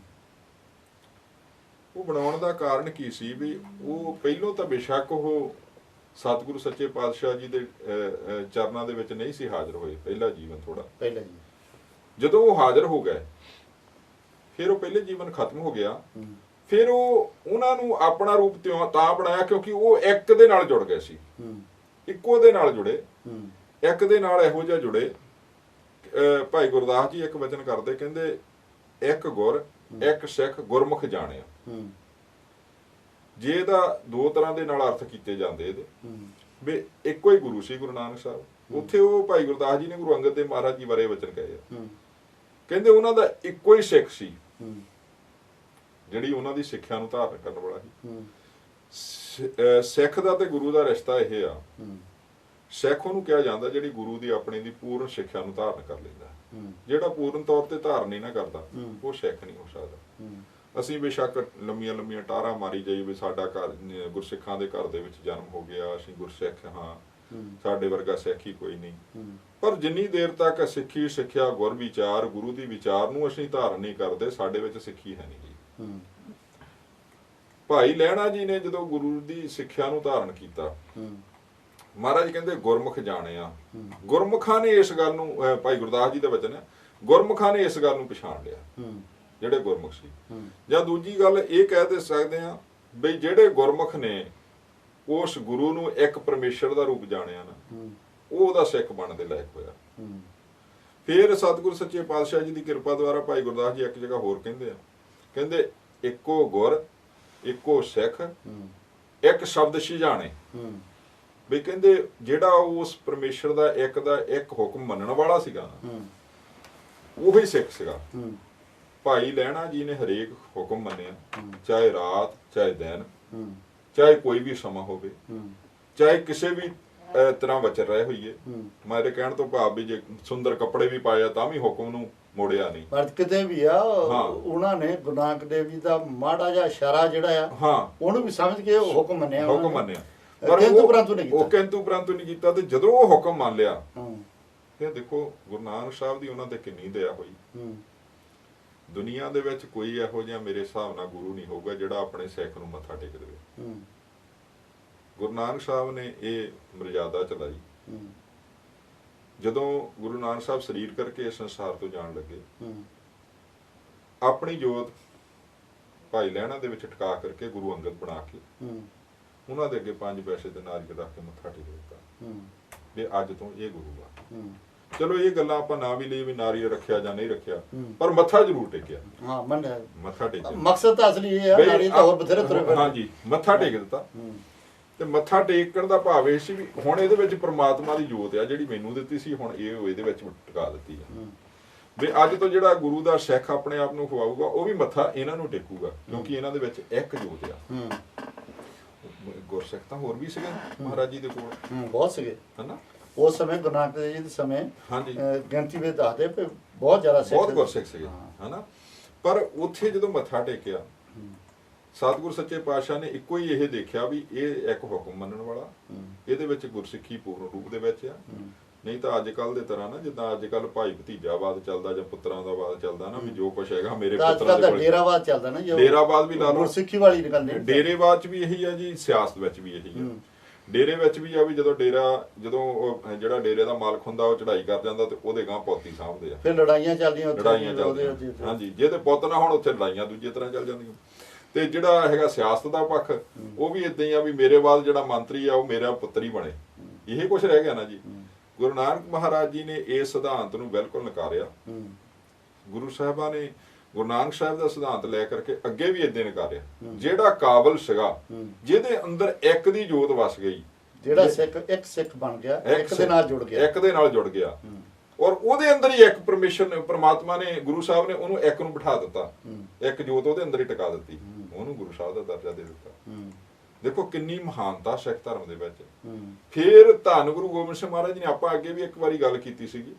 ਉਹ ਬਣਾਉਣ ਦਾ ਕਾਰਨ ਕੀ ਸੀ? ਵੀ ਉਹ ਪਹਿਲੋਂ ਤਾਂ ਬੇਸ਼ੱਕ ਉਹ ਸਤਿਗੁਰੂ ਸੱਚੇ ਪਾਤਸ਼ਾਹ ਜੀ ਦੇ ਚਰਨਾਂ ਦੇ ਵਿੱਚ ਨਹੀਂ ਸੀ ਹਾਜ਼ਰ ਹੋਏ, ਪਹਿਲਾ ਜੀਵਨ ਥੋੜਾ। ਪਹਿਲਾ ਜੀ। ਜਦੋਂ ਉਹ ਹਾਜ਼ਰ ਹੋ ਗਏ, ਫਿਰ ਉਹ ਪਹਿਲੇ ਜੀਵਨ ਖਤਮ ਹੋ ਗਿਆ। ਹੂੰ। ਫਿਰ ਉਹਨਾਂ ਨੂੰ ਆਪਣਾ ਰੂਪ ਤਾਂ ਬਣਾਇਆ ਕਿਉਂਕਿ ਉਹ ਇੱਕ ਦੇ ਨਾਲ ਜੁੜ ਗਏ ਸੀ, ਹੂੰ। ਇੱਕੋ ਦੇ ਨਾਲ ਜੁੜੇ, ਹੂੰ। ਇੱਕ ਦੇ ਨਾਲ ਇਹੋ ਜਿਹਾ ਜੁੜੇ। ਭਾਈ ਗੁਰਦਾਸ ਜੀ ਇੱਕ ਵਚਨ ਕਰਦੇ, ਕਹਿੰਦੇ ਇੱਕ ਗੁਰ ਇੱਕ ਸਿੱਖ ਗੁਰਮੁਖ ਜਾਣਿਆ। ਹੂੰ। ਜੇ ਇਹਦਾ ਦੋ ਤਰ੍ਹਾਂ ਦੇ ਨਾਲ ਅਰਥ ਕੀਤੇ ਜਾਂਦੇ ਇਹਦੇ, ਹੂੰ। ਵੀ ਇੱਕੋ ਹੀ ਗੁਰੂ ਸੀ ਗੁਰੂ ਨਾਨਕ ਸਾਹਿਬ। ਉੱਥੇ ਉਹ ਭਾਈ ਗੁਰਦਾਸ ਜੀ ਨੇ ਗੁਰੂ ਅੰਗਦ ਦੇਵ ਮਹਾਰਾਜ ਜੀ ਬਾਰੇ ਵਚਨ ਕਹੇ ਆ, ਹੂੰ। ਕਹਿੰਦੇ ਉਹਨਾਂ ਦਾ ਇੱਕੋ ਹੀ ਸਿੱਖ ਸੀ, ਹੂੰ। ਜਿਹੜੀ ਉਹਨਾਂ ਦੀ ਸਿੱਖਿਆ ਨੂੰ ਧਾਰਨ ਕਰਨ ਵਾਲਾ ਸੀ। ਹੂੰ। ਸਿੱਖ ਦਾ ਤੇ ਗੁਰੂ ਦਾ ਰਿਸ਼ਤਾ ਇਹ ਆ, ਹੂੰ। ਸਿੱਖ ਉਹਨੂੰ ਕਿਹਾ ਜਾਂਦਾ ਜਿਹੜੀ ਗੁਰੂ ਦੀ ਆਪਣੀ ਦੀ ਪੂਰਨ ਸਿੱਖਿਆ ਨੂੰ ਧਾਰਨ ਕਰ ਲੈਂਦਾ। ਹੂੰ। ਜਿਹੜਾ ਪੂਰਨ ਤੌਰ ਤੇ ਧਾਰਨ ਨਹੀਂ ਨਾ ਕਰਦਾ, ਹੂੰ। ਉਹ ਸਿੱਖ ਨਹੀਂ ਹੋ ਸਕਦਾ। ਹੂੰ। ਅਸੀਂ ਬੇਸ਼ੱਕ ਲੰਮੀਆਂ ਲੰਮੀਆਂ ਟਾਰਾਂ ਮਾਰੀ ਜਾਈਏ ਵੀ ਸਾਡਾ ਘਰ ਗੁਰਸਿੱਖਾਂ ਦੇ ਘਰ ਦੇ ਵਿੱਚ ਜਨਮ ਹੋ ਗਿਆ, ਅਸੀਂ ਗੁਰਸਿੱਖ ਹਾਂ, ਹੂੰ। ਸਾਡੇ ਵਰਗਾ ਸਿੱਖ ਹੀ ਕੋਈ ਨਹੀਂ। ਹੂੰ। ਪਰ ਜਿੰਨੀ ਦੇਰ ਤੱਕ ਸਿੱਖੀ ਸਿੱਖਿਆ ਗੁਰ ਵਿਚਾਰ ਗੁਰੂ ਦੀ ਵਿਚਾਰ ਨੂੰ ਅਸੀਂ ਧਾਰਨ ਨਹੀਂ ਕਰਦੇ, ਸਾਡੇ ਵਿੱਚ ਸਿੱਖੀ ਹੈ ਨਹੀਂ ਗੀ। ਹੂੰ। ਭਾਈ ਲਹਿਣਾ ਜੀ ਨੇ ਜਦੋਂ ਗੁਰੂ ਦੀ ਸਿੱਖਿਆ ਨੂੰ ਧਾਰਨ ਕੀਤਾ, ਹੂੰ। ਮਹਾਰਾਜ ਕਹਿੰਦੇ ਗੁਰਮੁਖ ਜਾਣਿਆ। ਗੁਰਮੁਖਾਂ ਨੇ ਇਸ ਗੱਲ ਨੂੰ ਭਾਈ ਗੁਰਦਾਸ ਜੀ ਦਾ ਵਚਨ ਹੈ, ਗੁਰਮੁਖਾਂ ਨੇ ਇਸ ਗੱਲ ਨੂੰ ਪਛਾਣ ਲਿਆ ਜਿਹੜੇ ਗੁਰਮੁਖ ਸੀ। ਜਾਂ ਦੂਜੀ ਗੱਲ ਇਹ ਕਹਿ ਦੇ ਸਕਦੇ ਆ ਬਈ ਜਿਹੜੇ ਗੁਰਮੁਖ ਨੇ ਉਸ ਗੁਰੂ ਨੂੰ ਇੱਕ ਪਰਮੇਸ਼ਰ ਦਾ ਰੂਪ ਜਾਣਿਆ ਨਾ, ਉਹ ਉਹਦਾ ਸਿੱਖ ਬਣਨ ਦੇ ਲਾਇਕ ਹੋਇਆ। ਫਿਰ ਸਤਿਗੁਰ ਸੱਚੇ ਪਾਤਸ਼ਾਹ ਜੀ ਦੀ ਕਿਰਪਾ ਦੁਆਰਾ ਭਾਈ ਗੁਰਦਾਸ ਜੀ ਇੱਕ ਜਗ੍ਹਾ ਹੋਰ ਕਹਿੰਦੇ ਆ, ਕਹਿੰਦੇ ਇੱਕੋ ਗੁਰ ਇੱਕੋ ਸਿੱਖ ਇੱਕ ਸ਼ਬਦ ਸਿਜਾਣੇ। ਵੀ ਕਹਿੰਦੇ ਜਿਹੜਾ ਉਸ ਪਰਮੇਸ਼ਰ ਦਾ ਇੱਕ ਹੁਕਮ ਮੰਨਣ ਵਾਲਾ ਸੀਗਾ ਨਾ, ਉਹੀ ਸਿੱਖ ਸੀਗਾ। ਭਾਈ ਲਹਿਣਾ ਜੀ ਨੇ ਹਰੇਕ ਹੁਕਮ ਮੰਨਿਆ, ਚਾਹੇ ਰਾਤ ਚਾਹੇ ਦਿਨ, ਚਾਹੇ ਕੋਈ ਵੀ ਸਮਾਂ ਹੋਵੇ, ਚਾਹੇ ਕਿਸੇ ਵੀ ਤਰ੍ਹਾਂ ਵਿਚਰ ਰਹੇ ਹੋਈਏ। ਮੇਰੇ ਕਹਿਣ ਤੋਂ ਭਾਵ ਵੀ ਜੇ ਸੁੰਦਰ ਕੱਪੜੇ ਵੀ ਪਾਏ ਤਾਂ ਵੀ ਹੁਕਮ ਨੂੰ ਮੋੜਿਆ ਨਹੀਂ। ਪਰ ਕਿਤੇ ਵੀ ਆ ਉਹਨਾਂ ਨੇ ਗੁਰੂ ਨਾਨਕ ਦੇਵ ਜੀ ਦਾ ਮਾੜਾ ਜਿਹਾ ਇਸ਼ਾਰਾ ਜਿਹੜਾ ਆ ਉਹਨੂੰ ਵੀ ਸਮਝ ਕੇ ਉਹ ਹੁਕਮ ਮੰਨਿਆ, ਪਰ ਕਿੰਤੂ ਪ੍ਰੰਤੂ ਨਹੀਂ ਕੀਤਾ। ਉਹ ਕਿੰਤੂ ਪ੍ਰੰਤੂ ਨਹੀਂ ਕੀਤਾ। ਤੇ ਜਦੋਂ ਉਹ ਹੁਕਮ ਮੰਨ ਲਿਆ ਤੇ ਦੇਖੋ ਗੁਰੂ ਨਾਨਕ ਸਾਹਿਬ ਦੀ ਉਹਨਾਂ ਤੇ ਕਿੰਨੀ ਦਇਆ ਹੋਈ। ਦੁਨੀਆ ਦੇ ਵਿੱਚ ਕੋਈ ਇਹੋ ਜਿਹਾ ਮੇਰੇ ਹਿਸਾਬ ਨਾਲ ਗੁਰੂ ਨਹੀਂ ਹੋਊਗਾ ਜਿਹੜਾ ਆਪਣੇ ਸਿੱਖ ਨੂੰ ਮੱਥਾ ਟੇਕ ਦੇਵੇ। ਗੁਰੂ ਨਾਨਕ ਸਾਹਿਬ ਨੇ ਇਹ ਮਰਜ਼ਾਦਾ ਚਲਾਈ। ਜਦੋਂ ਗੁਰੂ ਨਾਨਕ ਸਾਹਿਬ ਸਰੀਰ ਕਰਕੇ ਇਸ ਸੰਸਾਰ ਤੋਂ ਜਾਣ ਲੱਗੇ, ਆਪਣੀ ਜੋਤ ਭਾਈ ਲਹਿਣਾ ਦੇ ਵਿੱਚ ਟਿਕਾ ਕਰਕੇ ਗੁਰੂ ਅੰਗਦ ਬਣਾ ਕੇ ਉਹਨਾਂ ਦੇ ਅੱਗੇ 5 ਪੈਸੇ ਦੇ ਨਾਰੀਅਲ ਰੱਖ ਕੇ ਮੱਥਾ ਟੇਕ ਦਿੱਤਾ ਵੀ ਅੱਜ ਤੋਂ ਇਹ ਗੁਰੂ ਆ। ਚਲੋ ਇਹ ਗੱਲਾਂ ਆਪਾਂ ਨਾ ਵੀ ਲਈ ਵੀ ਨਾਰੀਅਲ ਰੱਖਿਆ ਜਾਂ ਨਹੀਂ ਰੱਖਿਆ, ਪਰ ਮੱਥਾ ਜ਼ਰੂਰ ਟੇਕਿਆ। ਮੱਥਾ ਟੇਕਿਆ, ਮਕਸਦ ਤਾਂ ਅਸਲੀ ਇਹ ਆ, ਨਾਰੀਅਲ ਤਾਂ ਹੋਰ ਬਥੇਰੇ ਤੁਰੇ ਫਿਰਦੇ। ਹਾਂਜੀ, ਮੱਥਾ ਟੇਕ ਦਿੱਤਾ। ਤੇ ਮੱਥਾ ਟੇਕਣ ਦਾ ਭਾਵ ਇਹ ਸੀ ਵੀ ਹੁਣ ਇਹਦੇ ਵਿੱਚ ਪ੍ਰਮਾਤਮਾ ਦੀ ਜੋਤ ਆ ਜਿਹੜੀ ਮੈਨੂੰ ਦਿੱਤੀ ਸੀ, ਹੁਣ ਇਹ ਇਹਦੇ ਵਿੱਚ ਟਿਕਾ ਦਿੱਤੀ ਆ। ਵੀ ਅੱਜ ਤੋਂ ਜਿਹੜਾ ਗੁਰੂ ਦਾ ਸਿੱਖ ਆਪਣੇ ਆਪ ਨੂੰ ਖਵਾਊਗਾ ਉਹ ਵੀ ਮੱਥਾ ਇਹਨਾਂ ਨੂੰ ਟੇਕੂਗਾ, ਕਿਉਂਕਿ ਇਹਨਾਂ ਦੇ ਵਿੱਚ ਇੱਕ ਜੋਤ ਆ। ਗੁਰਸਿੱਖ ਤਾਂ ਹੋਰ ਵੀ ਸੀਗੇ ਮਹਾਰਾਜ ਜੀ ਦੇ ਕੋਲ, ਬਹੁਤ ਸੀਗੇ ਹਨਾ। ਉਸ ਸਮੇਂ ਗੁਰੂ ਨਾਨਕ ਦੇਵ ਜੀ ਦੇ ਸਮੇਂ ਗਿਣਤੀ ਵਿੱਚ ਦੱਸਦੇ ਪਏ ਬਹੁਤ ਜ਼ਿਆਦਾ ਬਹੁਤ ਗੁਰਸਿੱਖ ਸੀਗੇ, ਹਨਾ। ਪਰ ਉੱਥੇ ਜਦੋਂ ਮੱਥਾ ਟੇਕਿਆ, ਸਤਿਗੁਰ ਸੱਚੇ ਪਾਤਸ਼ਾਹ ਨੇ ਇੱਕੋ ਹੀ ਇਹ ਦੇਖਿਆ ਵੀ ਇਹ ਇੱਕ ਹੁਕਮ ਮੰਨਣ ਵਾਲਾ, ਇਹਦੇ ਵਿੱਚ ਗੁਰਸਿੱਖੀ ਪੂਰਨ ਰੂਪ ਦੇ ਵਿੱਚ ਆ। ਨਹੀਂ ਤਾਂ ਅੱਜ ਕੱਲ ਦੇ ਤਰ੍ਹਾਂ ਨਾ, ਜਿੱਦਾਂ ਅੱਜ ਕੱਲ ਭਾਈ ਭਤੀਜਾਵਾਦ ਚੱਲਦਾ ਜਾਂ ਪੁੱਤਰਾਂ ਦਾ ਵਾਦ ਚੱਲਦਾ ਨਾ, ਵੀ ਜੋ ਕੁਛ ਹੈਗਾ ਮੇਰੇ ਪੁੱਤਰਾਂ ਦੇ ਕੋਲ। ਡੇਰਾਵਾਦ ਚੱਲਦਾ ਨਾ, ਡੇਰਾਵਾਦ ਵੀ ਲਾ ਲਓ, ਗੁਰਸਿੱਖੀ ਵਾਲੀ ਗੱਲ ਨਹੀਂ। ਡੇਰੇਵਾਦ ਚ ਵੀ ਇਹੀ ਆ ਜੀ, ਸਿਆਸਤ ਵਿੱਚ ਵੀ ਇਹੀ ਆ। ਡੇਰੇ ਵਿੱਚ ਵੀ ਆ ਵੀ ਜਦੋਂ ਜਿਹੜਾ ਡੇਰੇ ਦਾ ਮਾਲਕ ਹੁੰਦਾ ਉਹ ਚੜਾਈ ਕਰ ਜਾਂਦਾ ਤੇ ਉਹਦੇ ਗਾਂ ਪੋਤੀ ਸਾਂਭਦੇ ਆ, ਫਿਰ ਲੜਾਈਆਂ ਚੱਲਦੀਆਂ ਹਾਂਜੀ। ਜਿਹਦੇ ਪੁੱਤ ਨਾ ਹੁਣ ਉੱਥੇ ਲੜਾਈਆਂ ਦੂਜੇ ਤਰ੍ਹਾਂ ਚੱਲ ਜਾਂਦੀਆਂ। ਤੇ ਜਿਹੜਾ ਹੈਗਾ ਸਿਆਸਤ ਦਾ ਪੱਖ, ਉਹ ਵੀ ਇਦਾਂ ਹੀ ਆ ਵੀ ਮੇਰੇ ਬਾਅਦ ਜਿਹੜਾ ਮੰਤਰੀ ਆ ਉਹ ਮੇਰਾ ਪੁੱਤਰ ਹੀ ਬਣੇ। ਇਹ ਕੁਛ ਰਹਿ ਗਿਆ ਨਾ ਜੀ। ਗੁਰੂ ਨਾਨਕ ਮਹਾਰਾਜ ਜੀ ਨੇ ਇਸ ਸਿਧਾਂਤ ਨੂੰ ਬਿਲਕੁਲ ਨਕਾਰਿਆ। ਗੁਰੂ ਸਾਹਿਬਾਂ ਨੇ ਗੁਰੂ ਨਾਨਕ ਸਾਹਿਬ ਦਾ ਸਿਧਾਂਤ ਲੈ ਕਰਕੇ ਅੱਗੇ ਵੀ ਇਦਾਂ ਨਕਾਰਿਆ। ਜਿਹੜਾ ਕਾਬਲ ਸੀਗਾ, ਜਿਹਦੇ ਅੰਦਰ ਇੱਕ ਦੀ ਜੋਤ ਵਸ ਗਈ, ਜਿਹੜਾ ਇੱਕ ਸਿੱਖ ਬਣ ਗਿਆ, ਇੱਕ ਦੇ ਨਾਲ ਜੁੜ ਗਿਆ, ਔਰ ਉਹਦੇ ਅੰਦਰ ਹੀ ਇੱਕ ਪਰਮੇਸ਼ਰ ਨੇ, ਪ੍ਰਮਾਤਮਾ ਨੇ, ਗੁਰੂ ਸਾਹਿਬ ਨੇ ਉਹਨੂੰ ਇੱਕ ਨੂੰ ਬਿਠਾ ਦਿੱਤਾ, ਇੱਕ ਜੋਤ ਉਹਦੇ ਅੰਦਰ ਹੀ ਟਿਕਾ ਦਿੱਤੀ, ਉਹਨੂੰ ਗੁਰੂ ਸਾਹਿਬ ਦਾ ਦਰਜਾ ਦੇ ਦਿੱਤਾ। ਦੇਖੋ ਕਿੰਨੀ ਮਹਾਨਤਾ ਸਿੱਖ ਧਰਮ ਦੇ ਵਿੱਚ। ਫਿਰ ਧੰਨ ਗੁਰੂ ਗੋਬਿੰਦ ਸਿੰਘ ਮਹਾਰਾਜ ਜੀ ਨੇ, ਆਪਾਂ ਅੱਗੇ ਵੀ ਇੱਕ ਵਾਰੀ ਗੱਲ ਕੀਤੀ ਸੀਗੀ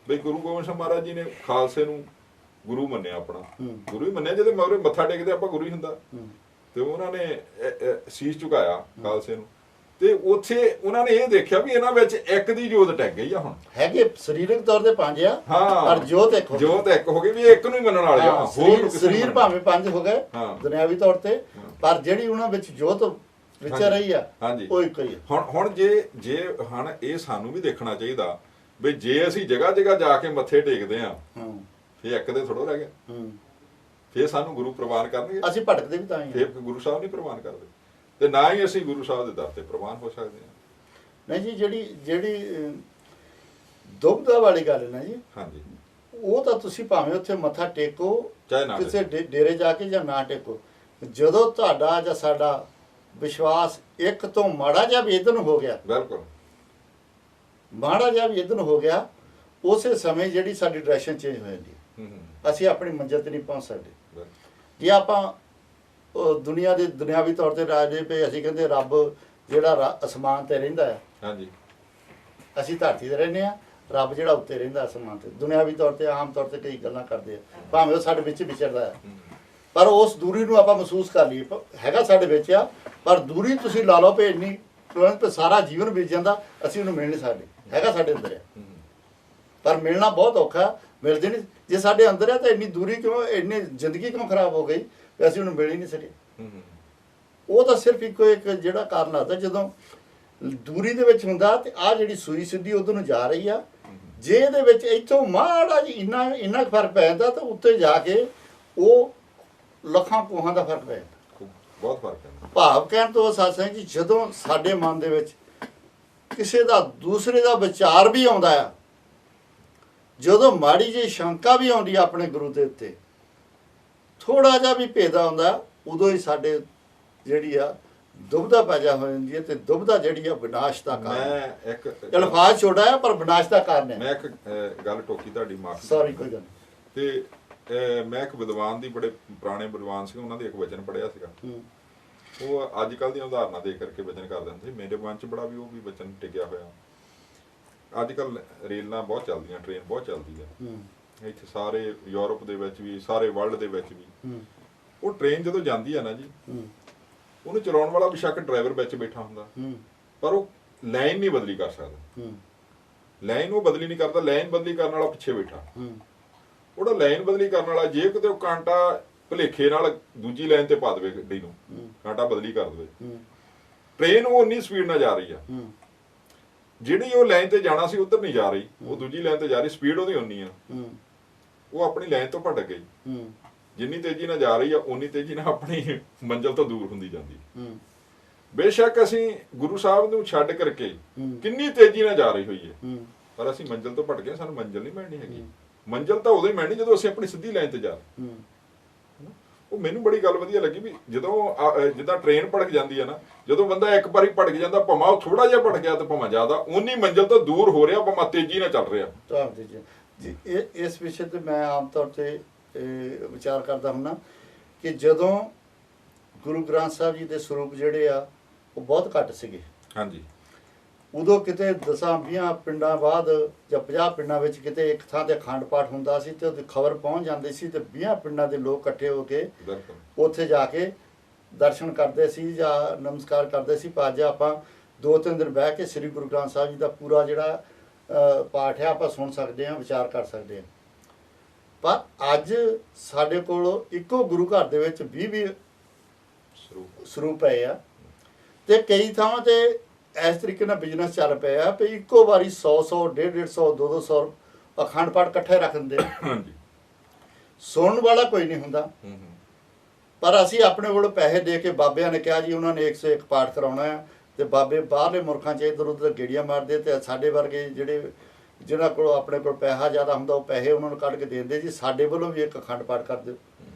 ਬਈ ਗੁਰੂ ਗੋਬਿੰਦ ਸਿੰਘ ਮਹਾਰਾਜ ਜੀ ਨੇ ਖਾਲਸੇ ਨੂੰ ਗੁਰੂ ਮੰਨਿਆ, ਆਪਣਾ ਗੁਰੂ ਹੀ ਮੰਨਿਆ। ਜਿਹਦੇ ਮਗਰੇ ਮੱਥਾ ਟੇਕਦੇ ਆਪਾਂ ਗੁਰੂ ਹੀ ਹੁੰਦਾ। ਤੇ ਉਹਨਾਂ ਨੇ ਸੀਸ ਝੁਕਾਇਆ ਖਾਲਸੇ ਨੂੰ, ਤੇ ਉੱਥੇ ਉਹਨਾਂ ਨੇ ਇਹ ਦੇਖਿਆ ਵੀ ਇਹਨਾਂ ਵਿੱਚ ਇੱਕ ਦੀ ਜੋਤ ਟਿਕ ਗਈ ਆ। ਹੁਣ ਹੈਗੇ ਸਰੀਰਕ ਤੌਰ ਤੇ 5 ਆ, ਪਰ ਜੋਤ ਇੱਕ ਹੋ ਗਈ ਵੀ ਇੱਕ ਨੂੰ ਹੀ ਮੰਨਣ ਵਾਲੇ ਆ। ਹੋਰ ਸਰੀਰ ਭਾਵੇਂ 5 ਹੋ ਗਏ ਦੁਨਿਆਵੀ ਤੌਰ ਤੇ, ਪਰ ਜਿਹੜੀ ਉਹਨਾਂ ਵਿੱਚ ਜੋਤ ਵਿਚਰ ਰਹੀ ਆ ਉਹ ਇੱਕ ਹੀ ਆ। ਹੁਣ ਜੇ ਹੁਣ ਇਹ ਸਾਨੂੰ ਵੀ ਦੇਖਣਾ ਚਾਹੀਦਾ ਵੀ ਜੇ ਅਸੀਂ ਜਗ੍ਹਾ ਜਗ੍ਹਾ ਜਾ ਕੇ ਮੱਥੇ ਟੇਕਦੇ ਆ, ਫੇਰ ਇੱਕ ਦੇ ਥੋੜੋ ਰਹਿ ਗਿਆ, ਫੇਰ ਸਾਨੂੰ ਗੁਰੂ ਪ੍ਰਵਾਨ ਕਰਨਗੇ। ਅਸੀਂ ਭਟਕਦੇ ਵੀ ਤਾਂ ਹੀ, ਫੇਰ ਗੁਰੂ ਸਾਹਿਬ ਨਹੀਂ ਪ੍ਰਵਾਨ ਕਰਦੇ, ਤੇ ਨਾ ਹੀ ਅਸੀਂ ਗੁਰੂ ਸਾਹਿਬ ਦੇ ਦਰ ਤੇ ਪ੍ਰਵਾਨ ਹੋ ਸਕਦੇ ਹਾਂ। ਨਹੀਂ ਜੀ, ਜਿਹੜੀ ਦੁਬਦਾ ਵਾਲੀ ਗੱਲ ਹੈ ਨਾ ਜੀ, ਹਾਂਜੀ, ਉਹ ਤਾਂ ਤੁਸੀਂ ਭਾਵੇਂ ਉੱਥੇ ਮੱਥਾ ਟੇਕੋ ਕਿਸੇ ਡੇਰੇ ਜਾ ਕੇ ਜਾਂ ਨਾ ਟੇਕੋ, ਜਦੋਂ ਤੁਹਾਡਾ ਜਾਂ ਸਾਡਾ ਵਿਸ਼ਵਾਸ ਇੱਕ ਤੋਂ ਮਾੜਾ ਜਿਹਾ ਵੀ ਇੱਧਰ ਨੂੰ ਹੋ ਗਿਆ, ਬਿਲਕੁਲ ਮਾੜਾ ਜਿਹਾ ਵੀ ਇੱਧਰ ਨੂੰ ਹੋ ਗਿਆ, ਉਸੇ ਸਮੇਂ ਜਿਹੜੀ ਸਾਡੀ ਡਾਇਰੈਕਸ਼ਨ ਚੇਂਜ ਹੋ ਜਾਂਦੀ। ਅਸੀਂ ਆਪਣੀ ਮੰਜ਼ਿਲ ਤੇ ਨਹੀਂ ਪਹੁੰਚ ਸਕਦੇ। ਜੇ ਆਪਾਂ ਦੁਨੀਆ ਦੇ ਦੁਨਿਆਵੀ ਤੌਰ ਤੇ ਰਾਜੇ ਪਏ, ਅਸੀਂ ਕਹਿੰਦੇ ਰੱਬ ਜਿਹੜਾ ਅਸਮਾਨ ਤੇ ਰਹਿੰਦਾ ਹੈ, ਹਾਂਜੀ, ਅਸੀਂ ਧਰਤੀ ਤੇ ਰਹਿੰਦੇ ਆ, ਰੱਬ ਜਿਹੜਾ ਉੱਤੇ ਰਹਿੰਦਾ ਅਸਮਾਨ ਤੇ। ਦੁਨਿਆਵੀ ਤੌਰ ਤੇ ਆਮ ਤੌਰ ਤੇ ਕਈ ਗੱਲਾਂ ਕਰਦੇ ਆ, ਭਾਵੇਂ ਉਹ ਸਾਡੇ ਵਿੱਚ ਵਿਚਰਦਾ ਹੈ, ਪਰ ਉਸ ਦੂਰੀ ਨੂੰ ਆਪਾਂ ਮਹਿਸੂਸ ਕਰ ਲਈਏ, ਹੈਗਾ ਸਾਡੇ ਵਿੱਚ ਆ, ਪਰ ਦੂਰੀ ਤੁਸੀਂ ਲਾ ਲਓ ਪਏ ਇੰਨੀ ਤੁਰੰਤ ਸਾਰਾ ਜੀਵਨ ਬੀਤ ਜਾਂਦਾ, ਅਸੀਂ ਉਹਨੂੰ ਮਿਲ ਨਹੀਂ ਸਕਦੇ। ਹੈਗਾ ਸਾਡੇ ਅੰਦਰ ਆ, ਪਰ ਮਿਲਣਾ ਬਹੁਤ ਔਖਾ, ਮਿਲਦੇ ਨਹੀਂ। ਜੇ ਸਾਡੇ ਅੰਦਰ ਆ ਤਾਂ ਇੰਨੀ ਦੂਰੀ ਕਿਉਂ, ਇੰਨੀ ਜ਼ਿੰਦਗੀ ਕਿਉਂ ਖਰਾਬ ਹੋ ਗਈ ਕਿ ਅਸੀਂ ਉਹਨੂੰ ਮਿਲ ਹੀ ਨਹੀਂ ਸਕੇ। ਉਹ ਤਾਂ ਸਿਰਫ ਇੱਕੋ ਇੱਕ ਜਿਹੜਾ ਕਾਰਨ ਆਦਾ, ਜਦੋਂ ਦੂਰੀ ਦੇ ਵਿੱਚ ਹੁੰਦਾ ਤੇ ਆ ਜਿਹੜੀ ਸੂਈ ਸਿੱਧੀ ਉਧਰ ਨੂੰ ਜਾ ਰਹੀ ਆ। ਜੇ ਇਹਦੇ ਵਿੱਚ ਇੱਥੋਂ ਮਾੜਾ ਜੀ ਇੰਨਾ ਕੁ ਫਰਕ ਪੈ ਜਾਂਦਾ ਤਾਂ ਉੱਤੇ ਜਾ ਕੇ ਉਹ ਲੱਖਾਂ ਕੋਹਾਂ ਦਾ ਫਰਕ ਪੈ ਜਾਂਦਾ। ਬਹੁਤ ਫਰਕ ਹੈ। ਭਾਵ ਕਹਿਣ ਤੋਂ ਸਤਸੰਗ ਜੀ, ਜਦੋਂ ਸਾਡੇ ਮਨ ਦੇ ਵਿੱਚ ਕਿਸੇ ਦਾ ਦੂਸਰੇ ਦਾ ਵਿਚਾਰ ਵੀ ਆਉਂਦਾ ਆ, ਜਦੋਂ ਮਾੜੀ ਜਿਹੀ ਸ਼ੰਕਾ ਵੀ ਆਉਂਦੀ ਆ ਆਪਣੇ ਗੁਰੂ ਦੇ ਉੱਤੇ, ਥੋੜਾ ਜਿਹਾ ਵੀ ਭੇਦਾ ਹੁੰਦਾ, ਉਦੋਂ ਹੀ ਸਾਡੇ ਜਿਹੜੀ ਆ ਦੁਬਦਾ ਪੈਦਾ ਹੋ ਜਾਂਦੀ ਹੈ। ਤੇ ਦੁਬਦਾ ਜਿਹੜੀ ਆ ਵਿਨਾਸ਼ ਦਾ ਕਾਰਨ। ਮੈਂ ਇੱਕ ਅਲਫਾਜ਼ ਛੋਟਾ ਆ ਪਰ ਵਿਨਾਸ਼ ਦਾ ਕਾਰਨ ਹੈ। ਮੈਂ ਇੱਕ ਗੱਲ ਟੋਕੀ ਤੁਹਾਡੀ ਮਾਫੀ। ਸੌਰੀ, ਕੋਈ ਗੱਲ ਨਹੀਂ। ਤੇ ਮੈਂ ਇੱਕ ਵਿਦਵਾਨ ਦੀ, ਬੜੇ ਪੁਰਾਣੇ ਵਿਦਵਾਨ ਸੀ, ਉਹਨਾਂ ਦੇ ਇੱਕ ਵਚਨ ਪੜਿਆ ਸੀਗਾ। ਉਹ ਅੱਜ ਕੱਲ੍ਹ ਦੀਆਂ ਉਦਾਹਰਨਾਂ ਦੇ ਕਰਕੇ ਵਚਨ ਕਰ ਦਿੰਦੇ ਸੀ। ਮੇਰੇ ਮਨ 'ਚ ਬੜਾ ਵੀ ਉਹ ਵੀ ਵਚਨ ਟਿਕਿਆ ਹੋਇਆ। ਅੱਜ ਕੱਲ੍ਹ ਰੇਲਾਂ ਬਹੁਤ ਚੱਲਦੀਆਂ, ਟ੍ਰੇਨ ਬਹੁਤ ਚੱਲਦੀ ਹੈ ਇੱਥੇ, ਸਾਰੇ ਯੂਰਪ ਦੇ ਵਿੱਚ ਵੀ, ਸਾਰੇ ਵਰਲਡ ਦੇ ਵਿੱਚ ਵੀ। ਉਹ ਟ੍ਰੇਨ ਜਦੋਂ ਜਾਂਦੀ ਆ ਨਾ ਜੀ, ਉਹਨੂੰ ਚਲਾਉਣ ਵਾਲਾ ਬੇਸ਼ੱਕ ਡਰਾਈਵਰ ਵਿੱਚ ਬੈਠਾ ਹੁੰਦਾ, ਪਰ ਉਹ ਲਾਈਨ ਨਹੀਂ ਬਦਲੀ ਕਰ ਸਕਦਾ। ਲਾਈਨ ਉਹ ਬਦਲੀ ਨਹੀਂ ਕਰਦਾ, ਲਾਈਨ ਬਦਲੀ ਕਰਨ ਵਾਲਾ ਪਿੱਛੇ ਬੈਠਾ। ਉਹਦਾ ਲਾਈਨ ਬਦਲੀ ਕਰਨ ਵਾਲਾ ਜੇ ਕਿਤੇ ਉਹ ਕਾਂਟਾ ਭੁਲੇਖੇ ਨਾਲ ਦੂਜੀ ਲਾਈਨ ਤੇ ਪਾ ਦੇਵੇ, ਗੱਡੀ ਨੂੰ ਕਾਂਟਾ ਬਦਲੀ ਕਰ ਦੇਵੇ, ਟ੍ਰੇਨ ਉਹ ਉਨੀ ਸਪੀਡ ਨਾਲ ਜਾ ਰਹੀ ਆ, ਜਿਹੜੀ ਉਹ ਲਾਈਨ ਤੇ ਜਾਣਾ ਸੀ ਉਧਰ ਨਹੀਂ ਜਾ ਰਹੀ, ਉਹ ਦੂਜੀ ਲਾਈਨ ਤੇ ਜਾ ਰਹੀ, ਸਪੀਡ ਉਹਦੀ ਉਨੀ ਆ, ਉਹ ਆਪਣੀ ਲਾਈਨ ਤੋਂ ਭਟਕ ਗਈ। ਜਿੰਨੀ ਤੇਜ਼ੀ ਨਾਲ ਜਾ ਰਹੀ ਆ, ਉਨੀ ਤੇਜ਼ੀ ਨਾਲ ਆਪਣੀ ਮੰਜ਼ਿਲ ਤੋਂ ਦੂਰ ਹੁੰਦੀ ਜਾਂਦੀ। ਬੇਸ਼ੱਕ ਅਸੀਂ ਗੁਰੂ ਸਾਹਿਬ ਨੂੰ ਛੱਡ ਕਰਕੇ ਕਿੰਨੀ ਤੇਜ਼ੀ ਨਾਲ ਜਾ ਰਹੀ ਹੋਈਏ, ਪਰ ਅਸੀਂ ਮੰਜ਼ਿਲ ਤੋਂ ਭਟਕੇ, ਸਾਨੂੰ ਮੰਜ਼ਿਲ ਨਹੀਂ ਮਿਲਣੀ ਹੈਗੀ। ਮੰਜ਼ਿਲ ਤਾਂ ਉਦੋਂ ਹੀ ਮਿਲਣੀ ਜਦੋਂ ਅਸੀਂ ਆਪਣੀ ਸਿੱਧੀ ਲਾਈਨ ਤੇ ਜਾ ਰਹੇ। ਉਹ ਮੈਨੂੰ ਬੜੀ ਗੱਲ ਵਧੀਆ ਲੱਗੀ ਵੀ ਜਦੋਂ ਜਿੱਦਾਂ ਟ੍ਰੇਨ ਭਟਕ ਜਾਂਦੀ ਹੈ ਨਾ, ਜਦੋਂ ਬੰਦਾ ਇੱਕ ਵਾਰੀ ਭਟਕ ਜਾਂਦਾ, ਭਾਵੇਂ ਉਹ ਥੋੜਾ ਜਿਹਾ ਭਟਕ ਗਿਆ ਤੇ ਭਾਵੇਂ ਜ਼ਿਆਦਾ, ਉਨੀ ਮੰਜ਼ਿਲ ਤੋਂ ਦੂਰ ਹੋ ਰਿਹਾ, ਭਾਵੇਂ ਤੇਜ਼ੀ ਨਾਲ ਚੱਲ ਰਿਹਾ। ਜੀ ਇਸ ਵਿਸ਼ੇ ਤੇ ਮੈਂ ਆਮ ਤੌਰ ਤੇ ਵਿਚਾਰ ਕਰਦਾ ਹੁੰਦਾ ਕਿ ਜਦੋਂ ਗੁਰੂ ਗ੍ਰੰਥ ਸਾਹਿਬ ਜੀ ਦੇ ਸਰੂਪ ਜਿਹੜੇ ਆ ਉਹ ਬਹੁਤ ਘੱਟ ਸੀਗੇ। ਹਾਂਜੀ। ਉਦੋਂ ਕਿਤੇ 10-20 ਪਿੰਡਾਂ ਬਾਅਦ ਜਾਂ 50 ਪਿੰਡਾਂ ਵਿੱਚ ਕਿਤੇ ਇੱਕ ਥਾਂ ਤੇ ਅਖੰਡ ਪਾਠ ਹੁੰਦਾ ਸੀ ਤੇ ਉਹਦੀ ਖਬਰ ਪਹੁੰਚ ਜਾਂਦੀ ਸੀ ਤੇ 20 ਪਿੰਡਾਂ ਦੇ ਲੋਕ ਇਕੱਠੇ ਹੋ ਕੇ ਉੱਥੇ ਜਾ ਕੇ ਦਰਸ਼ਨ ਕਰਦੇ ਸੀ ਜਾਂ ਨਮਸਕਾਰ ਕਰਦੇ ਸੀ। ਅੱਜ ਆਪਾਂ 2-3 ਦਿਨ ਬਹਿ ਕੇ ਸ੍ਰੀ ਗੁਰੂ ਗ੍ਰੰਥ ਸਾਹਿਬ ਜੀ ਦਾ ਪੂਰਾ ਜਿਹੜਾ ਪਾਠ ਹੈ ਆਪਾਂ ਸੁਣ ਸਕਦੇ ਹਾਂ, ਵਿਚਾਰ ਕਰ ਸਕਦੇ ਹਾਂ। ਪਰ ਅੱਜ ਸਾਡੇ ਕੋਲ ਇੱਕੋ ਗੁਰੂ ਘਰ ਦੇ ਵਿੱਚ 20 ਸਰੂਪ ਪਏ ਆ ਤੇ ਕਈ ਥਾਵਾਂ ਤੇ ਇਸ ਤਰੀਕੇ ਨਾਲ ਬਿਜ਼ਨਸ ਚੱਲ ਪਿਆ ਵੀ ਇੱਕੋ ਵਾਰੀ 100 150 200 ਅਖੰਡ ਪਾਠ ਇਕੱਠੇ ਰੱਖ ਦਿੰਦੇ। ਸੁਣਨ ਵਾਲਾ ਕੋਈ ਨਹੀਂ ਹੁੰਦਾ, ਪਰ ਅਸੀਂ ਆਪਣੇ ਕੋਲ ਪੈਸੇ ਦੇ ਕੇ ਬਾਬਿਆਂ ਨੇ ਕਿਹਾ ਜੀ ਉਹਨਾਂ ਨੇ 101 ਪਾਠ ਕਰਾਉਣਾ ਹੈ ਤੇ ਬਾਬੇ ਬਾਹਰਲੇ ਮੁਲਕਾਂ 'ਚ ਇੱਧਰ ਉੱਧਰ ਗੇੜੀਆਂ ਮਾਰਦੇ ਤੇ ਸਾਡੇ ਵਰਗੇ ਜਿਹਨਾਂ ਕੋਲ ਆਪਣੇ ਕੋਲ ਪੈਸਾ ਜ਼ਿਆਦਾ ਹੁੰਦਾ ਉਹ ਪੈਸੇ ਉਹਨਾਂ ਨੂੰ ਕੱਢ ਕੇ ਦੇ ਦਿੰਦੇ ਜੀ ਸਾਡੇ ਵੱਲੋਂ ਵੀ ਇੱਕ ਅਖੰਡ ਪਾਠ ਕਰ ਦਿਓ।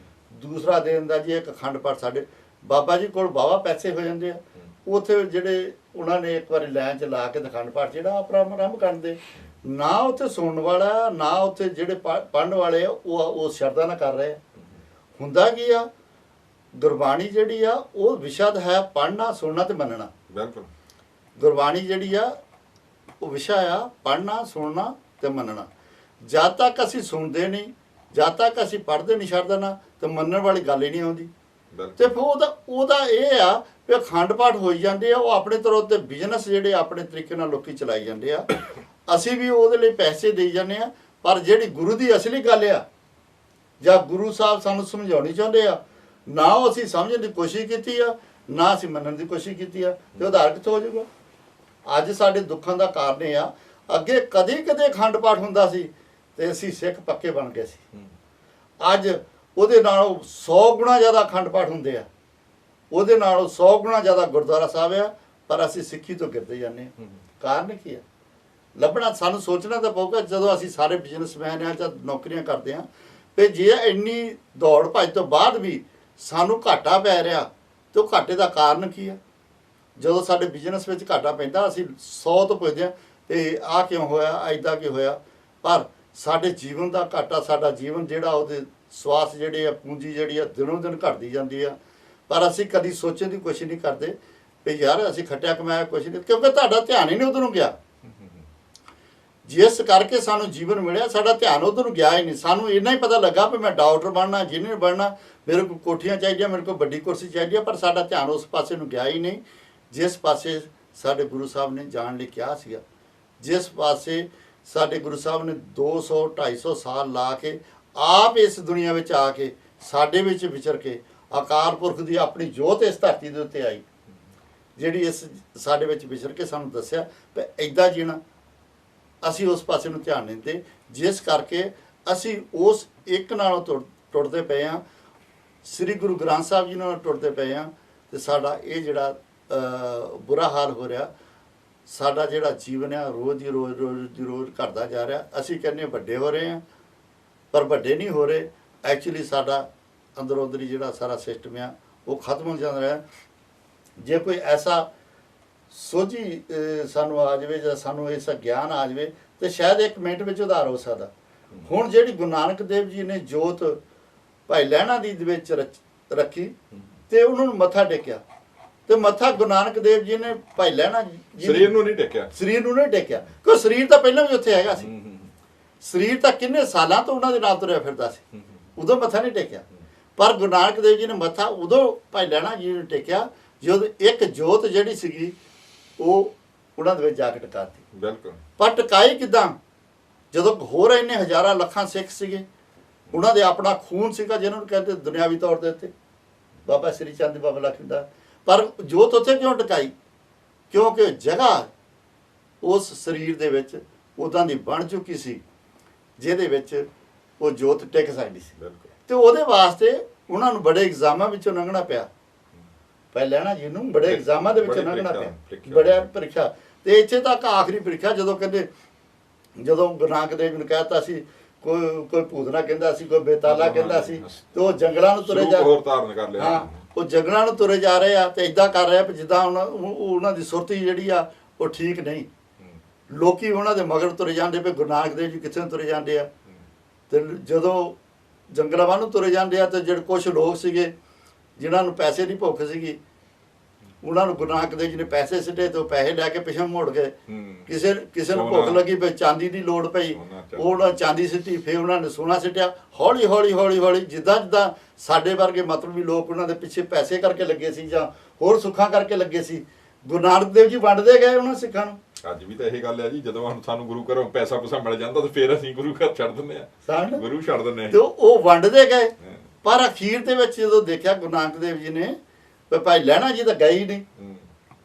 ਦੂਸਰਾ ਦੇ ਦਿੰਦਾ ਜੀ ਇੱਕ ਅਖੰਡ ਪਾਠ ਸਾਡੇ ਬਾਬਾ ਜੀ ਕੋਲ ਵਾਹਵਾ ਪੈਸੇ ਹੋ ਜਾਂਦੇ ਆ। ਉੱਥੇ ਜਿਹੜੇ ਉਹਨਾਂ ਨੇ ਇੱਕ ਵਾਰੀ ਲਾਈਨ 'ਚ ਲਾ ਕੇ ਅਖੰਡ ਪਾਠ ਜਿਹੜਾ ਆਪਣਾ ਆਰੰਭ ਕਰਦੇ, ਨਾ ਉੱਥੇ ਸੁਣਨ ਵਾਲਾ ਨਾ ਉੱਥੇ ਜਿਹੜੇ ਪੜ੍ਹਨ ਵਾਲੇ ਆ ਉਹ ਸ਼ਰਧਾ ਨਾਲ ਕਰ ਰਹੇ ਆ। ਹੁੰਦਾ ਕੀ ਆ, ਗੁਰਬਾਣੀ ਜਿਹੜੀ ਆ ਉਹ ਵਿਸ਼ਾ ਹੈ ਪੜ੍ਹਨਾ ਸੁਣਨਾ ਤੇ ਮੰਨਣਾ। ਬਿਲਕੁਲ। ਗੁਰਬਾਣੀ ਜਿਹੜੀ ਆ ਉਹ ਵਿਸ਼ਾ ਆ ਪੜ੍ਹਨਾ ਸੁਣਨਾ ਤੇ ਮੰਨਣਾ। ਜਦ ਤੱਕ ਅਸੀਂ ਸੁਣਦੇ ਨਹੀਂ, ਜਦ ਤੱਕ ਅਸੀਂ ਪੜ੍ਹਦੇ ਨਹੀਂ ਛੱਡ ਦੇਣਾ ਤੇ ਮੰਨਣ ਵਾਲੀ ਗੱਲ ਹੀ ਨਹੀਂ ਆਉਂਦੀ। ਤੇ ਫਿਰ ਉਹਦਾ ਇਹ ਆ ਵੀ ਅਖੰਡ ਪਾਠ ਹੋਈ ਜਾਂਦੇ ਆ, ਉਹ ਆਪਣੇ ਤਰ੍ਹਾਂ ਤੇ ਬਿਜ਼ਨਸ ਜਿਹੜੇ ਆਪਣੇ ਤਰੀਕੇ ਨਾਲ ਲੋਕੀ ਚਲਾਈ ਜਾਂਦੇ ਆ, ਅਸੀਂ ਵੀ ਉਹਦੇ ਲਈ ਪੈਸੇ ਦੇਈ ਜਾਂਦੇ ਆ। ਪਰ ਜਿਹੜੀ ਗੁਰੂ ਦੀ ਅਸਲੀ ਗੱਲ ਆ ਜਾਂ ਗੁਰੂ ਸਾਹਿਬ ਸਾਨੂੰ ਸਮਝਾਉਣੀ ਚਾਹੁੰਦੇ ਆ, ਨਾ ਉਹ ਅਸੀਂ ਸਮਝਣ ਦੀ ਕੋਸ਼ਿਸ਼ ਕੀਤੀ ਆ ਨਾ ਅਸੀਂ ਮੰਨਣ ਦੀ ਕੋਸ਼ਿਸ਼ ਕੀਤੀ ਆ, ਤੇ ਉਧਾਰ ਕਿੱਥੋਂ ਹੋ ਜਾਊਗਾ। ਅੱਜ ਸਾਡੇ ਦੁੱਖਾਂ ਦਾ ਕਾਰਨ ਇਹ ਆ, ਅੱਗੇ ਕਦੇ ਅਖੰਡ ਪਾਠ ਹੁੰਦਾ ਸੀ ਤੇ ਅਸੀਂ ਸਿੱਖ ਪੱਕੇ ਬਣ ਗਏ ਸੀ। ਅੱਜ ਉਹਦੇ ਨਾਲੋਂ 100 ਗੁਣਾ ਜ਼ਿਆਦਾ ਅਖੰਡ ਪਾਠ ਹੁੰਦੇ ਆ, ਉਹਦੇ ਨਾਲੋਂ 100 ਗੁਣਾ ਜ਼ਿਆਦਾ ਗੁਰਦੁਆਰਾ ਸਾਹਿਬ ਆ, ਪਰ ਅਸੀਂ ਸਿੱਖੀ ਤੋਂ ਗਿਰਦੇ ਜਾਂਦੇ ਹਾਂ। ਕਾਰਨ ਕੀ ਆ? ਲੱਭਣਾ ਸਾਨੂੰ ਸੋਚਣਾ ਤਾਂ ਪਊਗਾ। ਜਦੋਂ ਅਸੀਂ ਸਾਰੇ ਬਿਜ਼ਨਸਮੈਨ ਆ ਜਾਂ ਨੌਕਰੀਆਂ ਕਰਦੇ ਹਾਂ, ਤੇ ਜੇ ਇੰਨੀ ਦੌੜ ਭੱਜ ਤੋਂ ਬਾਅਦ ਵੀ ਸਾਨੂੰ ਘਾਟਾ ਪੈ ਰਿਹਾ ਤੇ ਉਹ ਘਾਟੇ ਦਾ ਕਾਰਨ ਕੀ ਆ? ਜਦੋਂ ਸਾਡੇ ਬਿਜ਼ਨਸ ਵਿੱਚ ਘਾਟਾ ਪੈਂਦਾ ਅਸੀਂ 100 ਤੋਂ ਪੁੱਛਦੇ ਹਾਂ ਤੇ ਆਹ ਕਿਉਂ ਹੋਇਆ, ਐਦਾਂ ਕਿਉਂ ਹੋਇਆ। ਪਰ ਸਾਡੇ ਜੀਵਨ ਦਾ ਘਾਟਾ, ਸਾਡਾ ਜੀਵਨ ਜਿਹੜਾ ਉਹਦੇ ਸਵਾਸ ਜਿਹੜੇ ਆ, ਪੂੰਜੀ ਜਿਹੜੀ ਆ ਦਿਨੋਂ ਦਿਨ ਘਟਦੀ ਜਾਂਦੀ ਆ। ਪਰ ਅਸੀਂ ਕਦੀ ਸੋਚਣ ਦੀ ਕੋਸ਼ਿਸ਼ ਨਹੀਂ ਕਰਦੇ ਵੀ ਯਾਰ ਅਸੀਂ ਖੱਟਿਆ ਕਮਾਇਆ ਕੁਛ ਨਹੀਂ, ਕਿਉਂਕਿ ਤੁਹਾਡਾ ਧਿਆਨ ਹੀ ਨਹੀਂ ਉੱਧਰ ਨੂੰ ਗਿਆ। ਜਿਸ ਕਰਕੇ ਸਾਨੂੰ ਜੀਵਨ ਮਿਲਿਆ ਸਾਡਾ ਧਿਆਨ ਉੱਧਰ ਨੂੰ ਗਿਆ ਹੀ ਨਹੀਂ। ਸਾਨੂੰ ਇੰਨਾ ਹੀ ਪਤਾ ਲੱਗਾ ਵੀ ਮੈਂ ਡਾਕਟਰ ਬਣਨਾ, ਇੰਜੀਨੀਅਰ ਬਣਨਾ, ਮੇਰੇ ਕੋਲ ਕੋਠੀਆਂ ਚਾਹੀਦੀਆਂ, ਮੇਰੇ ਕੋਲ ਵੱਡੀ ਕੁਰਸੀ ਚਾਹੀਦੀ ਆ, ਪਰ ਸਾਡਾ ਧਿਆਨ ਉਸ ਪਾਸੇ ਨੂੰ ਗਿਆ ਹੀ ਨਹੀਂ ਜਿਸ ਪਾਸੇ ਸਾਡੇ ਗੁਰੂ ਸਾਹਿਬ ਨੇ ਜਾਣ ਲਈ ਕਿਹਾ ਸੀਗਾ। ਜਿਸ ਪਾਸੇ ਸਾਡੇ ਗੁਰੂ ਸਾਹਿਬ ਨੇ 200 250 ਸਾਲ ਲਾ ਕੇ ਆਪ ਇਸ ਦੁਨੀਆ ਵਿੱਚ ਆ ਕੇ ਸਾਡੇ ਵਿੱਚ ਵਿਚਰ ਕੇ ਅਕਾਲ ਪੁਰਖ ਦੀ ਆਪਣੀ ਜੋਤ ਇਸ ਧਰਤੀ ਦੇ ਉੱਤੇ ਆਈ ਜਿਹੜੀ ਇਸ ਸਾਡੇ ਵਿੱਚ ਵਿਚਰ ਕੇ ਸਾਨੂੰ ਦੱਸਿਆ ਵੀ ਇੱਦਾਂ ਜੀਣਾ, ਅਸੀਂ ਉਸ ਪਾਸੇ ਨੂੰ ਧਿਆਨ ਨਹੀਂ ਦਿੰਦੇ, ਜਿਸ ਕਰਕੇ ਅਸੀਂ ਉਸ ਇੱਕ ਨਾਲੋਂ ਟੁੱਟਦੇ ਪਏ ਹਾਂ, ਸ੍ਰੀ ਗੁਰੂ ਗ੍ਰੰਥ ਸਾਹਿਬ ਜੀ ਨਾਲ ਟੁੱਟਦੇ ਪਏ ਹਾਂ, ਤੇ ਸਾਡਾ ਇਹ ਜਿਹੜਾ ਬੁਰਾ ਹਾਲ ਹੋ ਰਿਹਾ, ਸਾਡਾ ਜਿਹੜਾ ਜੀਵਨ ਆ ਰੋਜ਼ ਦੀ ਰੋਜ਼ ਘਟਦਾ ਜਾ ਰਿਹਾ। ਅਸੀਂ ਕਹਿੰਦੇ ਵੱਡੇ ਹੋ ਰਹੇ ਹਾਂ, ਪਰ ਵੱਡੇ ਨਹੀਂ ਹੋ ਰਹੇ। ਐਕਚੁਅਲੀ ਸਾਡਾ ਅੰਦਰੋਂ ਅੰਦਰੀ ਜਿਹੜਾ ਸਾਰਾ ਸਿਸਟਮ ਆ ਉਹ ਖਤਮ ਹੋ ਜਾਂਦਾ ਰਿਹਾ। ਜੇ ਕੋਈ ਐਸਾ ਸੋਝੀ ਸਾਨੂੰ ਆ ਜਾਵੇ ਜਾਂ ਸਾਨੂੰ ਐਸਾ ਗਿਆਨ ਆ ਜਾਵੇ ਤੇ ਸ਼ਾਇਦ 1 ਮਿੰਟ ਵਿੱਚ ਉਧਾਰ ਹੋ ਸਕਦਾ। ਹੁਣ ਜਿਹੜੀ ਗੁਰੂ ਨਾਨਕ ਦੇਵ ਜੀ ਨੇ ਜੋਤ ਭਾਈ ਲਹਿਣਾ ਦੀ ਵਿੱਚ ਰੱਖੀ ਤੇ ਉਹਨਾਂ ਨੂੰ ਮੱਥਾ ਟੇਕਿਆ, ਤੇ ਮੱਥਾ ਗੁਰੂ ਨਾਨਕ ਦੇਵ ਜੀ ਨੇ ਭਾਈ ਲਹਿਣਾ ਜੀ ਸਰੀਰ ਨੂੰ ਨਹੀਂ ਟੇਕਿਆ, ਸਰੀਰ ਨੂੰ ਨਹੀਂ ਟੇਕਿਆ, ਕਿਉਂ ਸਰੀਰ ਤਾਂ ਪਹਿਲਾਂ ਵੀ ਉੱਥੇ ਹੈਗਾ ਸੀ। ਸਰੀਰ ਤਾਂ ਕਿੰਨੇ ਸਾਲਾਂ ਤੋਂ ਉਹਨਾਂ ਦੇ ਨਾਲ ਤੁਰਿਆ ਫਿਰਦਾ ਸੀ, ਉਦੋਂ ਮੱਥਾ ਨਹੀਂ ਟੇਕਿਆ। ਪਰ ਗੁਰੂ ਨਾਨਕ ਦੇਵ ਜੀ ਨੇ ਮੱਥਾ ਉਦੋਂ ਭਾਈ ਲਹਿਣਾ ਜੀ ਨੂੰ ਟੇਕਿਆ ਜਦੋਂ ਇੱਕ ਜੋਤ ਜਿਹੜੀ ਸੀਗੀ ਉਹ ਉਹਨਾਂ ਦੇ ਵਿੱਚ ਜਾ ਕੇ ਟਿਕਾਤੀ। ਬਿਲਕੁਲ। ਪਰ ਟਿਕਾਈ ਕਿੱਦਾਂ? ਜਦੋਂ ਹੋਰ ਇੰਨੇ ਹਜ਼ਾਰਾਂ ਲੱਖਾਂ ਸਿੱਖ ਸੀਗੇ, ਉਹਨਾਂ ਦੇ ਆਪਣਾ ਖੂਨ ਸੀਗਾ ਜਿਹਨਾਂ ਨੂੰ ਕਹਿੰਦੇ ਦੁਨਿਆਵੀ ਤੌਰ ਦੇ ਉੱਤੇ ਬਾਬਾ ਸ੍ਰੀ ਚੰਦ ਬਾਬਾ ਲਖਮੀਦਾਸ, ਪਰ ਜੋਤ ਉੱਥੇ ਕਿਉਂ ਟਿਕਾਈ? ਕਿਉਂਕਿ ਜਗ੍ਹਾ ਉਸ ਸਰੀਰ ਦੇ ਵਿੱਚ ਉੱਦਾਂ ਦੀ ਬਣ ਚੁੱਕੀ ਸੀ ਜਿਹਦੇ ਵਿੱਚ ਉਹ ਜੋਤ ਟਿਕ ਸਕਦੀ ਸੀ। ਬਿਲਕੁਲ। ਤੇ ਉਹਦੇ ਵਾਸਤੇ ਉਹਨਾਂ ਨੂੰ ਬੜੇ ਐਗਜ਼ਾਮਾਂ ਵਿੱਚੋਂ ਲੰਘਣਾ ਪਿਆ। ਪਹਿਲਾਂ ਨਾ ਜਿਹਨੂੰ ਬੜੇ ਐਗਜ਼ਾਮਾਂ ਦੇ ਵਿੱਚੋਂ ਲੰਘਣਾ ਪਿਆ, ਬੜਿਆ ਪ੍ਰੀਖਿਆ। ਤੇ ਇੱਥੇ ਤੱਕ ਆਖਰੀ ਪ੍ਰੀਖਿਆ ਜਦੋਂ ਕਹਿੰਦੇ, ਜਦੋਂ ਗੁਰੂ ਨਾਨਕ ਦੇਵ ਜੀ ਨੂੰ ਕਹਿਤਾ ਸੀ, ਕੋਈ ਭੂਤਨਾ ਕਹਿੰਦਾ ਸੀ, ਕੋਈ ਬੇਤਾਲਾ ਕਹਿੰਦਾ ਸੀ, ਤੇ ਉਹ ਜੰਗਲਾਂ ਨੂੰ ਤੁਰੇ ਜਾ, ਹੋਰ ਧਾਰਨ ਕਰ ਲਿਆ। ਹਾਂ, ਉਹ ਜੰਗਲਾਂ ਨੂੰ ਤੁਰੇ ਜਾ ਰਹੇ ਆ ਤੇ ਇਦਾਂ ਕਰ ਰਹੇ ਆ ਜਿੱਦਾਂ ਉਹਨਾਂ ਦੀ ਸੁਰਤੀ ਜਿਹੜੀ ਆ ਉਹ ਠੀਕ ਨਹੀਂ। ਲੋਕੀ ਉਹਨਾਂ ਦੇ ਮਗਰ ਤੁਰੇ ਜਾਂਦੇ ਪਏ, ਗੁਰੂ ਨਾਨਕ ਦੇਵ ਜੀ ਕਿੱਥੇ ਨੂੰ ਤੁਰੇ ਜਾਂਦੇ ਆ। ਤੇ ਜਦੋਂ ਜੰਗਲਾਂ ਵੱਲ ਨੂੰ ਤੁਰੇ ਜਾਂਦੇ ਆ ਤੇ ਜਿਹੜੇ ਕੁਛ ਲੋਕ ਸੀਗੇ ਜਿਨ੍ਹਾਂ ਨੂੰ ਪੈਸੇ ਦੀ ਭੁੱਖ ਸੀਗੀ, ਉਹਨਾਂ ਨੂੰ ਗੁਰੂ ਨਾਨਕ ਦੇਵ ਜੀ ਨੇ ਪੈਸੇ ਸਿੱਟੇ ਤੇ ਉਹ ਪੈਸੇ ਲੈ ਕੇ ਪਿਛਾਂਹ ਮੁੜ ਗਏ। ਕਿਸੇ ਨੂੰ ਭੁੱਖ ਲੱਗੀ ਪਈ, ਚਾਂਦੀ ਦੀ ਲੋੜ ਪਈ, ਉਹਨਾਂ ਚਾਂਦੀ ਸਿੱਟੀ, ਫਿਰ ਉਹਨਾਂ ਨੇ ਸੋਨਾ ਸਿੱਟਿਆ। ਹੌਲੀ ਹੌਲੀ ਜਿੱਦਾਂ ਸਾਡੇ ਵਰਗੇ ਮਤਲਬੀ ਲੋਕ ਉਹਨਾਂ ਦੇ ਪਿੱਛੇ ਪੈਸੇ ਕਰਕੇ ਲੱਗੇ ਸੀ ਜਾਂ ਹੋਰ ਸੁੱਖਾਂ ਕਰਕੇ ਲੱਗੇ ਸੀ, ਗੁਰੂ ਨਾਨਕ ਦੇਵ ਜੀ ਵੰਡਦੇ ਗਏ ਉਹਨਾਂ ਸਿੱਖਾਂ ਨੂੰ। ਅੱਜ ਵੀ ਤਾਂ ਇਹੀ ਗੱਲ ਹੈ ਜੀ, ਜਦੋਂ ਸਾਨੂੰ ਗੁਰੂ ਘਰੋਂ ਪੈਸਾ ਪੂਸਾ ਮਿਲ ਜਾਂਦਾ ਤੇ ਫਿਰ ਅਸੀਂ ਗੁਰੂ ਘਰ ਛੱਡ ਦਿੰਦੇ ਆ, ਗੁਰੂ ਛੱਡ ਦਿੰਦੇ ਆ, ਤੇ ਉਹ ਵੰਡਦੇ ਗਏ। ਪਰ ਅਖੀਰ ਦੇ ਵਿੱਚ ਜਦੋਂ ਦੇਖਿਆ ਗੁਰੂ ਨਾਨਕ ਦੇਵ ਜੀ ਨੇ, ਭਾਈ ਲਹਿਣਾ ਜੀ ਤਾਂ ਗਏ ਹੀ ਨਹੀਂ।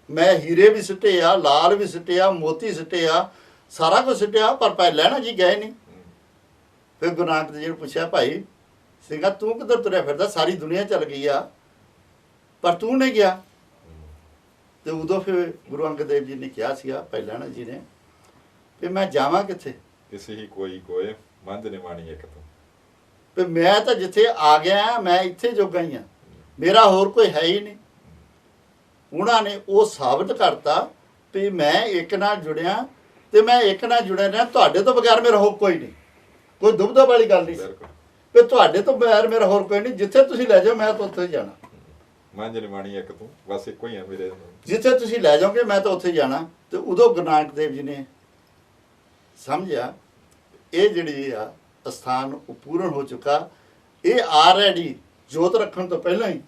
ਮੈਂ ਹੀਰੇ ਵੀ ਸਿੱਟੇ ਆ, ਲਾਲ ਵੀ ਸਿੱਟੇ ਆ, ਮੋਤੀ ਸਿੱਟੇ ਆ, ਸਾਰਾ ਕੁਝ ਸਿੱਟਿਆ, ਪਰ ਭਾਈ ਲਹਿਣਾ ਜੀ ਗਏ ਨਹੀਂ। ਫਿਰ ਗੁਰੂ ਨਾਨਕ ਦੇਵ ਜੀ ਨੂੰ ਪੁੱਛਿਆ, ਭਾਈ ਸਿੰਘਾ ਤੂੰ ਕਿੱਧਰ ਤੁਰਿਆ ਫਿਰਦਾ? ਸਾਰੀ ਦੁਨੀਆ ਚੱਲ ਗਈ ਆ ਪਰ ਤੂੰ ਨਹੀਂ ਗਿਆ। ਤੇ ਉਦੋਂ ਫਿਰ ਗੁਰੂ ਅੰਗਦ ਦੇਵ ਜੀ ਨੇ ਕਿਹਾ ਸੀਗਾ ਭਾਈ ਲਹਿਣਾ ਜੀ ਨੇ, ਵੀ ਮੈਂ ਜਾਵਾਂ ਕਿੱਥੇ? ਕਿਸੇ ਹੀ ਕੋਈ ਕੋਏ ਮੰਝ ਨੇ ਮਾਣੀ ਇੱਕ ਤੋਂ, ਵੀ ਮੈਂ ਤਾਂ ਜਿੱਥੇ ਆ ਗਿਆ ਮੈਂ ਇੱਥੇ ਜੋਗਾ ਹੀ ਆ, ਮੇਰਾ ਹੋਰ ਕੋਈ ਹੈ ਹੀ ਨਹੀਂ। ਉਹਨਾਂ ਨੇ ਉਹ ਸਾਬਤ ਕਰਤਾ ਵੀ ਮੈਂ ਇੱਕ ਨਾਲ ਜੁੜਿਆ ਤੇ ਮੈਂ ਇੱਕ ਨਾਲ ਜੁੜਿਆ ਰਿਹਾ, ਤੁਹਾਡੇ ਤੋਂ ਬਗੈਰ ਮੇਰਾ ਹੋਰ ਕੋਈ ਨਹੀਂ। ਕੋਈ ਦੁਬਦਾ ਵਾਲੀ ਗੱਲ ਨਹੀਂ ਸੀ ਵੀ ਤੁਹਾਡੇ ਤੋਂ ਬਗੈਰ ਮੇਰਾ ਹੋਰ ਕੋਈ ਨਹੀਂ, ਜਿੱਥੇ ਤੁਸੀਂ ਲੈ ਜਾਓ ਮੈਂ ਤਾਂ ਉੱਥੇ ਜਾਣਾ। ਮੰਝ ਨੇ ਮਾਣੀ ਇੱਕ ਤੋਂ, ਬਸ ਇੱਕੋ ਹੀ ਆ ਮੇਰੇ, ਜਿੱਥੇ ਤੁਸੀਂ ਲੈ ਜਾਓਗੇ ਮੈਂ ਤਾਂ ਉੱਥੇ ਜਾਣਾ। ਤੇ ਉਦੋਂ ਗੁਰੂ ਨਾਨਕ ਦੇਵ ਜੀ ਨੇ ਸਮਝਿਆ ਇਹ ਜਿਹੜੀ ਆ ਅਸਥਾਨ ਉਹ ਪੂਰਨ ਹੋ ਚੁੱਕਾ, ਇਹ ਆਲਰੇਡੀ ਜੋਤ ਰੱਖਣ ਤੋਂ ਪਹਿਲਾਂ ਹੀ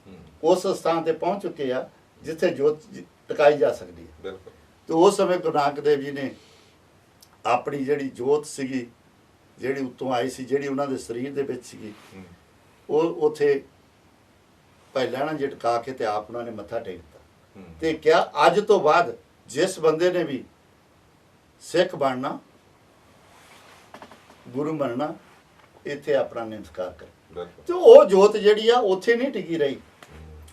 ਉਸ ਸਥਾਨ ਤੇ ਪਹੁੰਚ ਚੁੱਕੇ ਆ ਜਿੱਥੇ ਜੋਤ ਟਿਕਾਈ ਜਾ ਸਕਦੀ ਹੈ। ਬਿਲਕੁਲ। ਤੇ ਉਸ ਸਮੇਂ ਗੁਰੂ ਨਾਨਕ ਦੇਵ ਜੀ ਨੇ ਆਪਣੀ ਜਿਹੜੀ ਜੋਤ ਸੀਗੀ, ਜਿਹੜੀ ਉੱਤੋਂ ਆਈ ਸੀ, ਜਿਹੜੀ ਉਹਨਾਂ ਦੇ ਸਰੀਰ ਦੇ ਵਿੱਚ ਸੀਗੀ, ਉਹ ਉੱਥੇ ਭਾਈ ਲਹਿਣਾ ਜੀ ਟਿਕਾ ਕੇ ਤੇ ਆਪ ਉਹਨਾਂ ਨੇ ਮੱਥਾ ਟੇਕ ਦਿੱਤਾ ਤੇ ਕਿਹਾ, ਅੱਜ ਤੋਂ ਬਾਅਦ ਜਿਸ ਬੰਦੇ ਨੇ ਵੀ ਸਿੱਖ ਬਣਨਾ, ਗੁਰੂ ਬਣਨਾ, ਇੱਥੇ ਆਪਣਾ ਨਮਸਕਾਰ ਕਰ। ਤੇ ਉਹ ਜੋਤ ਜਿਹੜੀ ਆ ਉੱਥੇ ਨਹੀਂ ਟਿਕੀ ਰਹੀ।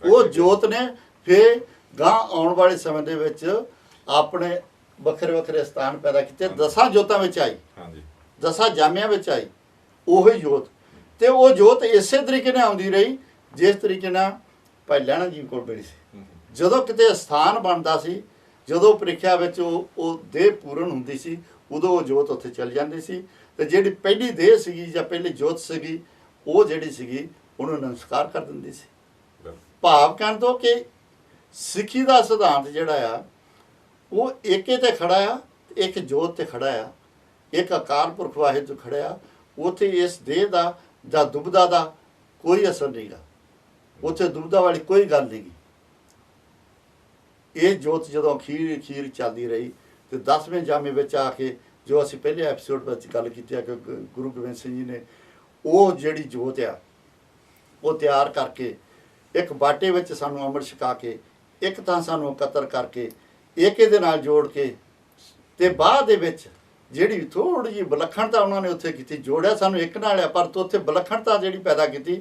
ਉਹ ਜੋਤ ਨੇ ਫਿਰ ਗਾਂ ਆਉਣ ਵਾਲੇ ਸਮੇਂ ਦੇ ਵਿੱਚ ਆਪਣੇ ਵੱਖਰੇ ਵੱਖਰੇ ਸਥਾਨ ਪੈਦਾ ਕੀਤੇ। 10 ਜੋਤਾਂ ਵਿੱਚ ਆਈ, 10 ਜਾਮਿਆਂ ਵਿੱਚ ਆਈ ਉਹੀ ਜੋਤ। ਤੇ ਉਹ ਜੋਤ ਇਸੇ ਤਰੀਕੇ ਨਾਲ ਆਉਂਦੀ ਰਹੀ ਜਿਸ ਤਰੀਕੇ ਨਾਲ ਭਾਈ ਲਹਿਣਾ ਜੀ ਕੋਲ ਮਿਲੀ ਸੀ। ਜਦੋਂ ਕਿਤੇ ਸਥਾਨ ਬਣਦਾ ਸੀ, ਜਦੋਂ ਪ੍ਰੀਖਿਆ ਵਿੱਚ ਉਹ ਦੇਹ ਪੂਰਨ ਹੁੰਦੀ ਸੀ, ਉਦੋਂ ਉਹ ਜੋਤ ਉੱਥੇ ਚਲ ਜਾਂਦੀ ਸੀ। ਤੇ ਜਿਹੜੀ ਪਹਿਲੀ ਦੇਹ ਸੀਗੀ ਜਾਂ ਪਹਿਲੀ ਜੋਤ ਸੀਗੀ, ਉਹ ਜਿਹੜੀ ਸੀਗੀ ਉਹਨੂੰ ਨਮਸਕਾਰ ਕਰ ਦਿੰਦੀ ਸੀ। ਭਾਵ ਕਹਿਣ ਤੋਂ ਕਿ ਸਿੱਖੀ ਦਾ ਸਿਧਾਂਤ ਜਿਹੜਾ ਆ ਉਹ ਏਕੇ ਤੇ ਖੜਾ ਆ, ਇੱਕ ਜੋਤ ਤੇ ਖੜਾ ਆ, ਇੱਕ ਅਕਾਲ ਪੁਰਖ ਵਾਹਿਗੁਰੂ ਖੜਾ ਆ। ਉੱਥੇ ਇਸ ਦੇਹ ਦਾ ਜਾਂ ਦੁਬਦਾ ਦਾ ਕੋਈ ਅਸਰ ਨਹੀਂਗਾ, ਉੱਥੇ ਦੁਬਦਾ ਵਾਲੀ ਕੋਈ ਗੱਲ ਨਹੀਂ। ਇਹ ਜੋਤ ਜਦੋਂ ਅਖੀਰ ਚੱਲਦੀ ਰਹੀ ਤੇ 10ਵੇਂ ਜਾਮੇ ਵਿੱਚ ਆ ਕੇ, ਜੋ ਅਸੀਂ ਪਹਿਲੇ ਐਪੀਸੋਡ ਵਿੱਚ ਗੱਲ ਕੀਤੀ ਹੈ ਕਿ ਗੁਰੂ ਗੋਬਿੰਦ ਸਿੰਘ ਜੀ ਨੇ ਉਹ ਜਿਹੜੀ ਜੋਤ ਆ ਉਹ ਤਿਆਰ ਕਰਕੇ ਇੱਕ ਬਾਟੇ ਵਿੱਚ ਸਾਨੂੰ ਅੰਮ੍ਰਿਤ ਛਕਾ ਕੇ ਇੱਕ ਤਾਂ ਸਾਨੂੰ ਇਕੱਤਰ ਕਰਕੇ ਇੱਕ ਇਹਦੇ ਨਾਲ ਜੋੜ ਕੇ ਤੇ ਬਾਅਦ ਦੇ ਵਿੱਚ ਜਿਹੜੀ ਥੋੜੀ ਜਿਹੀ ਵਿਲੱਖਣਤਾ ਉਹਨਾਂ ਨੇ ਉੱਥੇ ਕੀਤੀ, ਜੋੜਿਆ ਸਾਨੂੰ ਇੱਕ ਨਾਲ ਆ, ਪਰ ਉੱਥੇ ਵਿਲੱਖਣਤਾ ਜਿਹੜੀ ਪੈਦਾ ਕੀਤੀ,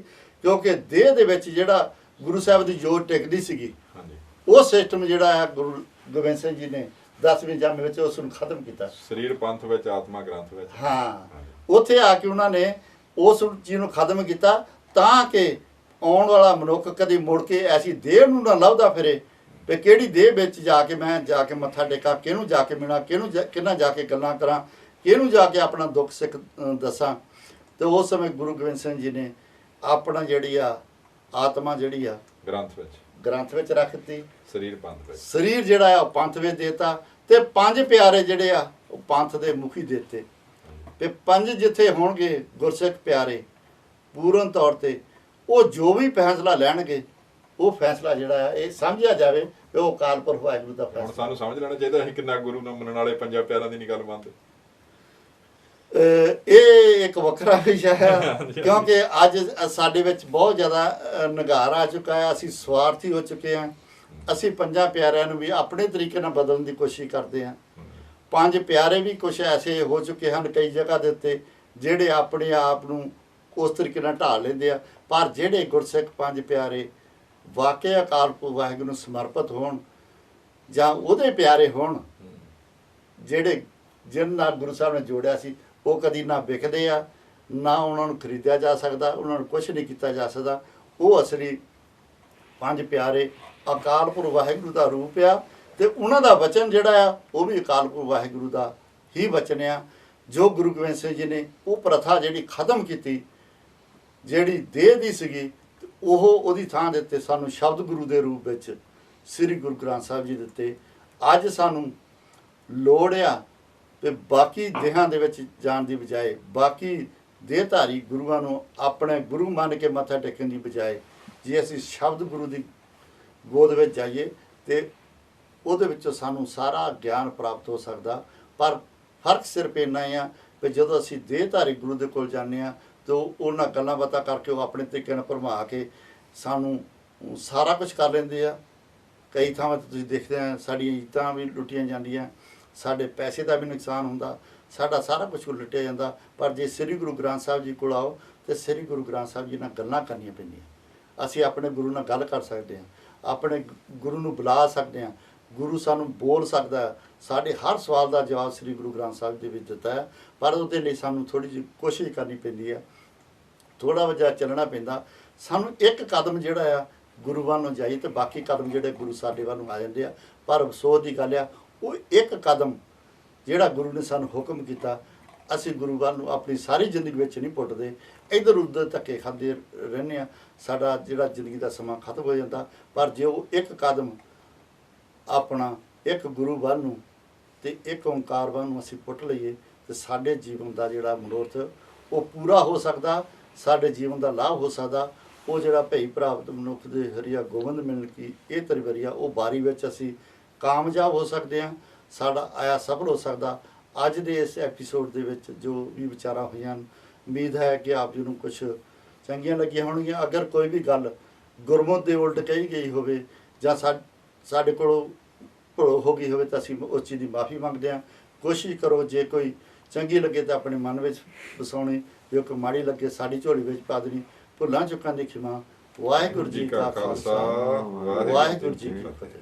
ਕਿਉਂਕਿ ਦੇਹ ਦੇ ਵਿੱਚ ਜਿਹੜਾ ਗੁਰੂ ਸਾਹਿਬ ਦੀ ਜੋਤ ਟਿਕਦੀ ਸੀਗੀ, ਹਾਂਜੀ ਉਹ ਸਿਸਟਮ ਜਿਹੜਾ ਆ ਗੁਰੂ ਗੋਬਿੰਦ ਸਿੰਘ ਜੀ ਨੇ 10ਵੀਂ ਜੰਮ ਵਿੱਚ ਉਸ ਨੂੰ ਖਤਮ ਕੀਤਾ। ਸਰੀਰ ਪੰਥ ਵਿੱਚ, ਆਤਮਾ ਗ੍ਰੰਥ ਵਿੱਚ। ਹਾਂ, ਉੱਥੇ ਆ ਕੇ ਉਹਨਾਂ ਨੇ ਉਸ ਚੀਜ਼ ਨੂੰ ਖਤਮ ਕੀਤਾ ਤਾਂ ਕਿ ਆਉਣ ਵਾਲਾ ਮਨੁੱਖ ਕਦੀ ਮੁੜ ਕੇ ਐਸੀ ਦੇਹ ਨੂੰ ਨਾ ਲੱਭਦਾ ਫਿਰੇ ਵੀ ਕਿਹੜੀ ਦੇਹ ਵਿੱਚ ਜਾ ਕੇ ਮੈਂ ਜਾ ਕੇ ਮੱਥਾ ਟੇਕਾਂ, ਕਿਹਨੂੰ ਜਾ ਕੇ ਮਿਲਾਂ, ਕਿਹਨਾਂ ਜਾ ਕੇ ਗੱਲਾਂ ਕਰਾਂ, ਕਿਹਨੂੰ ਜਾ ਕੇ ਆਪਣਾ ਦੁੱਖ ਸੁੱਖ ਦੱਸਾਂ। ਤੇ ਉਸ ਸਮੇਂ ਗੁਰੂ ਗੋਬਿੰਦ ਸਿੰਘ ਜੀ ਨੇ ਆਪਣਾ ਜਿਹੜੀ ਆ ਆਤਮਾ ਜਿਹੜੀ ਆ ਗ੍ਰੰਥ ਵਿੱਚ ਰੱਖ ਦਿੱਤੀ, ਸਰੀਰ ਪੰਥ ਵਿੱਚ, ਸਰੀਰ ਜਿਹੜਾ ਆ ਉਹ ਪੰਥ ਵਿੱਚ ਦੇਤਾ, ਤੇ 5 ਪਿਆਰੇ ਜਿਹੜੇ ਆ ਉਹ ਪੰਥ ਦੇ ਮੁਖੀ ਦਿੱਤੇ। ਤੇ 5 ਜਿੱਥੇ ਹੋਣਗੇ ਗੁਰਸਿੱਖ ਪਿਆਰੇ ਪੂਰਨ ਤੌਰ ਤੇ, ਉਹ ਜੋ ਵੀ ਫੈਸਲਾ ਲੈਣਗੇ ਉਹ ਫੈਸਲਾ ਜਿਹੜਾ ਆ ਇਹ ਸਮਝਿਆ ਜਾਵੇ ਕਿ ਉਹ ਅਕਾਲ ਪੁਰਖ ਵਾਹਿਗੁਰੂ ਦਾ ਹੁਣ ਫੈਸਲਾ। ਸਾਨੂੰ ਸਮਝ ਲੈਣਾ ਚਾਹੀਦਾ ਅਸੀਂ ਕਿੰਨਾ ਗੁਰੂ ਨੂੰ ਮੰਨਣ ਵਾਲੇ 5 ਪਿਆਰਿਆਂ ਦੀ ਨਹੀਂ ਗੱਲ ਮੰਨਦੇ। ਇਹ ਇੱਕ ਵੱਖਰਾ ਵਿਸ਼ਾ ਹੈ, ਕਿਉਂਕਿ ਅੱਜ ਸਾਡੇ ਵਿੱਚ ਬਹੁਤ ਜ਼ਿਆਦਾ ਨਿਗਾਰ ਆ ਚੁੱਕਾ ਹੈ, ਅਸੀਂ ਸਵਾਰਥੀ ਹੋ ਚੁੱਕੇ ਹਾਂ। ਅਸੀਂ 5 ਪਿਆਰਿਆਂ ਨੂੰ ਵੀ ਆਪਣੇ ਤਰੀਕੇ ਨਾਲ ਬਦਲਣ ਦੀ ਕੋਸ਼ਿਸ਼ ਕਰਦੇ ਹਾਂ। 5 ਪਿਆਰੇ ਵੀ ਕੁਝ ਐਸੇ ਹੋ ਚੁੱਕੇ ਹਨ ਕਈ ਜਗ੍ਹਾ ਦੇ ਉੱਤੇ ਜਿਹੜੇ ਆਪਣੇ ਆਪ ਨੂੰ ਉਸ ਤਰੀਕੇ ਨਾਲ ਢਾਲ ਲੈਂਦੇ ਆ, ਪਰ ਜਿਹੜੇ ਗੁਰਸਿੱਖ 5 ਪਿਆਰੇ ਵਾਕਿਆ ਅਕਾਲ ਪੁਰਖ ਵਾਹਿਗੁਰੂ ਨੂੰ ਸਮਰਪਿਤ ਹੋਣ ਜਾਂ ਉਹਦੇ ਪਿਆਰੇ ਹੋਣ, ਜਿਹੜੇ ਜਿਨ੍ਹਾਂ ਨਾਲ ਗੁਰੂ ਸਾਹਿਬ ਨੇ ਜੋੜਿਆ ਸੀ, ਉਹ ਕਦੀ ਨਾ ਵਿਕਦੇ ਆ, ਨਾ ਉਹਨਾਂ ਨੂੰ ਖਰੀਦਿਆ ਜਾ ਸਕਦਾ, ਉਹਨਾਂ ਨੂੰ ਕੁਝ ਨਹੀਂ ਕੀਤਾ ਜਾ ਸਕਦਾ। ਉਹ ਅਸਲੀ 5 ਪਿਆਰੇ ਅਕਾਲ ਪੁਰਖ ਵਾਹਿਗੁਰੂ ਦਾ ਰੂਪ ਆ, ਤੇ ਉਹਨਾਂ ਦਾ ਵਚਨ ਜਿਹੜਾ ਆ ਉਹ ਵੀ ਅਕਾਲ ਪੁਰਖ ਵਾਹਿਗੁਰੂ ਦਾ ਹੀ ਵਚਨ ਆ, ਜੋ ਗੁਰੂ ਗੋਬਿੰਦ ਸਿੰਘ ਜੀ ਨੇ ਉਹ ਪ੍ਰਥਾ ਜਿਹੜੀ ਖਤਮ ਕੀਤੀ, ਜਿਹੜੀ ਦੇਹ ਦੀ ਸੀਗੀ, ਉਹਦੀ ਥਾਂ ਦੇ ਉੱਤੇ ਸਾਨੂੰ ਸ਼ਬਦ ਗੁਰੂ ਦੇ ਰੂਪ ਵਿੱਚ ਸ੍ਰੀ ਗੁਰੂ ਗ੍ਰੰਥ ਸਾਹਿਬ ਜੀ ਦਿੱਤੇ। ਅੱਜ ਸਾਨੂੰ ਲੋੜ ਆ ਤੇ ਬਾਕੀ ਦੇਹਾਂ ਦੇ ਵਿੱਚ ਜਾਣ ਦੀ ਬਜਾਏ, ਬਾਕੀ ਦੇਹਧਾਰੀ ਗੁਰੂਆਂ ਨੂੰ ਆਪਣੇ ਗੁਰੂ ਮੰਨ ਕੇ ਮੱਥਾ ਟੇਕਣ ਦੀ ਬਜਾਏ, ਜੇ ਅਸੀਂ ਸ਼ਬਦ ਗੁਰੂ ਦੀ ਗੋਦ ਵਿੱਚ ਜਾਈਏ ਤੇ ਉਹਦੇ ਵਿੱਚੋਂ ਸਾਨੂੰ ਸਾਰਾ ਗਿਆਨ ਪ੍ਰਾਪਤ ਹੋ ਸਕਦਾ। ਪਰ ਫਰਕ ਸਿਰਫ ਇੰਨਾ ਹੀ ਆ ਵੀ ਜਦੋਂ ਅਸੀਂ ਦੇਹਧਾਰੀ ਗੁਰੂ ਦੇ ਕੋਲ ਜਾਂਦੇ ਹਾਂ ਤਾਂ ਉਹਨਾਂ ਗੱਲਾਂ ਬਾਤਾਂ ਕਰਕੇ ਉਹ ਆਪਣੇ ਤਰੀਕੇ ਨਾਲ ਭਰਮਾ ਕੇ ਸਾਨੂੰ ਸਾਰਾ ਕੁਝ ਕਰ ਲੈਂਦੇ ਆ। ਕਈ ਥਾਵਾਂ 'ਤੇ ਤੁਸੀਂ ਦੇਖਦੇ ਆ ਸਾਡੀਆਂ ਇੱਜ਼ਤਾਂ ਵੀ ਲੁੱਟੀਆਂ ਜਾਂਦੀਆਂ, ਸਾਡੇ ਪੈਸੇ ਦਾ ਵੀ ਨੁਕਸਾਨ ਹੁੰਦਾ, ਸਾਡਾ ਸਾਰਾ ਕੁਝ ਲੁੱਟਿਆ ਜਾਂਦਾ। ਪਰ ਜੇ ਸ੍ਰੀ ਗੁਰੂ ਗ੍ਰੰਥ ਸਾਹਿਬ ਜੀ ਕੋਲ ਆਓ ਤੇ ਸ੍ਰੀ ਗੁਰੂ ਗ੍ਰੰਥ ਸਾਹਿਬ ਜੀ ਨਾਲ ਗੱਲਾਂ ਕਰਨੀਆਂ ਪੈਂਦੀਆਂ। ਅਸੀਂ ਆਪਣੇ ਗੁਰੂ ਨਾਲ ਗੱਲ ਕਰ ਸਕਦੇ ਹਾਂ, ਆਪਣੇ ਗੁਰੂ ਨੂੰ ਬੁਲਾ ਸਕਦੇ ਹਾਂ, ਗੁਰੂ ਸਾਨੂੰ ਬੋਲ ਸਕਦਾ ਹੈ, ਸਾਡੇ ਹਰ ਸਵਾਲ ਦਾ ਜਵਾਬ ਸ੍ਰੀ ਗੁਰੂ ਗ੍ਰੰਥ ਸਾਹਿਬ ਦੇ ਵਿੱਚ ਦਿੱਤਾ ਹੈ। ਪਰ ਉਹਦੇ ਲਈ ਸਾਨੂੰ ਥੋੜ੍ਹੀ ਜਿਹੀ ਕੋਸ਼ਿਸ਼ ਕਰਨੀ ਪੈਂਦੀ ਹੈ, ਥੋੜ੍ਹਾ ਜਿਹਾ ਚੱਲਣਾ ਪੈਂਦਾ। ਸਾਨੂੰ ਇੱਕ ਕਦਮ ਜਿਹੜਾ ਆ ਗੁਰੂ ਵੱਲ ਨੂੰ ਜਾਈਏ ਤੇ ਬਾਕੀ ਕਦਮ ਜਿਹੜੇ ਗੁਰੂ ਸਾਡੇ ਵੱਲ ਨੂੰ ਆ ਜਾਂਦੇ ਆ। ਪਰ ਅਫਸੋਸ ਦੀ ਗੱਲ ਆ, ਉਹ ਇੱਕ ਕਦਮ ਜਿਹੜਾ ਗੁਰੂ ਨੇ ਸਾਨੂੰ ਹੁਕਮ ਕੀਤਾ, ਅਸੀਂ ਗੁਰੂ ਵੱਲ ਨੂੰ ਆਪਣੀ ਸਾਰੀ ਜ਼ਿੰਦਗੀ ਵਿੱਚ ਨਹੀਂ ਪੁੱਟਦੇ, ਇੱਧਰ ਉੱਧਰ ਧੱਕੇ ਖਾਂਦੇ ਰਹਿੰਦੇ ਹਾਂ, ਸਾਡਾ ਜਿਹੜਾ ਜ਼ਿੰਦਗੀ ਦਾ ਸਮਾਂ ਖਤਮ ਹੋ ਜਾਂਦਾ। ਪਰ ਜੇ ਉਹ ਇੱਕ ਕਦਮ ਆਪਣਾ ਇੱਕ ਗੁਰੂ ਵੱਲ ਨੂੰ ਤੇ ਇੱਕ ਓਂਕਾਰ ਵੱਲ ਨੂੰ ਅਸੀਂ ਪੁੱਟ ਲਈਏ ਤੇ ਸਾਡੇ ਜੀਵਨ ਦਾ ਜਿਹੜਾ ਮਨੋਰਥ ਉਹ ਪੂਰਾ ਹੋ ਸਕਦਾ, ਸਾਡੇ ਜੀਵਨ ਦਾ ਲਾਭ ਹੋ ਸਕਦਾ। ਉਹ ਜਿਹੜਾ ਭਈ ਪ੍ਰਾਪਤ ਮਨੁੱਖ ਦੇ ਹਰੀਆ ਗੋਬਿੰਦ ਮਿਲਣ ਕੀ ਇਹ ਤਰੀਵਰੀਆ, ਉਹ ਬਾਰੀ ਵਿੱਚ ਅਸੀਂ ਕਾਮਯਾਬ ਹੋ ਸਕਦੇ ਹਾਂ, ਸਾਡਾ ਆਇਆ ਸਫਲ ਹੋ ਸਕਦਾ। ਅੱਜ ਦੇ ਇਸ ਐਪੀਸੋਡ ਦੇ ਵਿੱਚ ਜੋ ਵੀ ਵਿਚਾਰਾਂ ਹੋਈਆਂ, ਉਮੀਦ ਹੈ ਕਿ ਆਪ ਜੀ ਨੂੰ ਕੁਝ ਚੰਗੀਆਂ ਲੱਗੀਆਂ ਹੋਣਗੀਆਂ। ਅਗਰ ਕੋਈ ਵੀ ਗੱਲ ਗੁਰਮੁਖ ਦੇ ਉਲਟ ਕਹੀ ਗਈ ਹੋਵੇ ਜਾਂ ਸਾਡੇ ਕੋਲੋਂ ਭੁਲ ਹੋ ਗਈ ਹੋਵੇ ਤਾਂ ਅਸੀਂ ਉਸ ਚੀਜ਼ ਦੀ ਮਾਫੀ ਮੰਗਦੇ ਹਾਂ। ਕੋਸ਼ਿਸ਼ ਕਰੋ ਜੇ ਕੋਈ ਚੰਗੀ ਲੱਗੇ ਤਾਂ ਆਪਣੇ ਮਨ ਵਿੱਚ ਵਸਾਉਣੀ, ਜੇ ਕੋਈ ਮਾੜੀ ਲੱਗੇ ਸਾਡੀ ਝੋਲੀ ਵਿੱਚ ਪਾ ਦੇਣੀ। ਭੁੱਲਾਂ ਚੁੱਕਾਂ ਦੀ ਖਿਮਾ। ਵਾਹਿਗੁਰੂ ਜੀ ਕਾ ਖਾਲਸਾ, ਵਾਹਿਗੁਰੂ ਜੀ ਕੀ ਫਤਿਹ।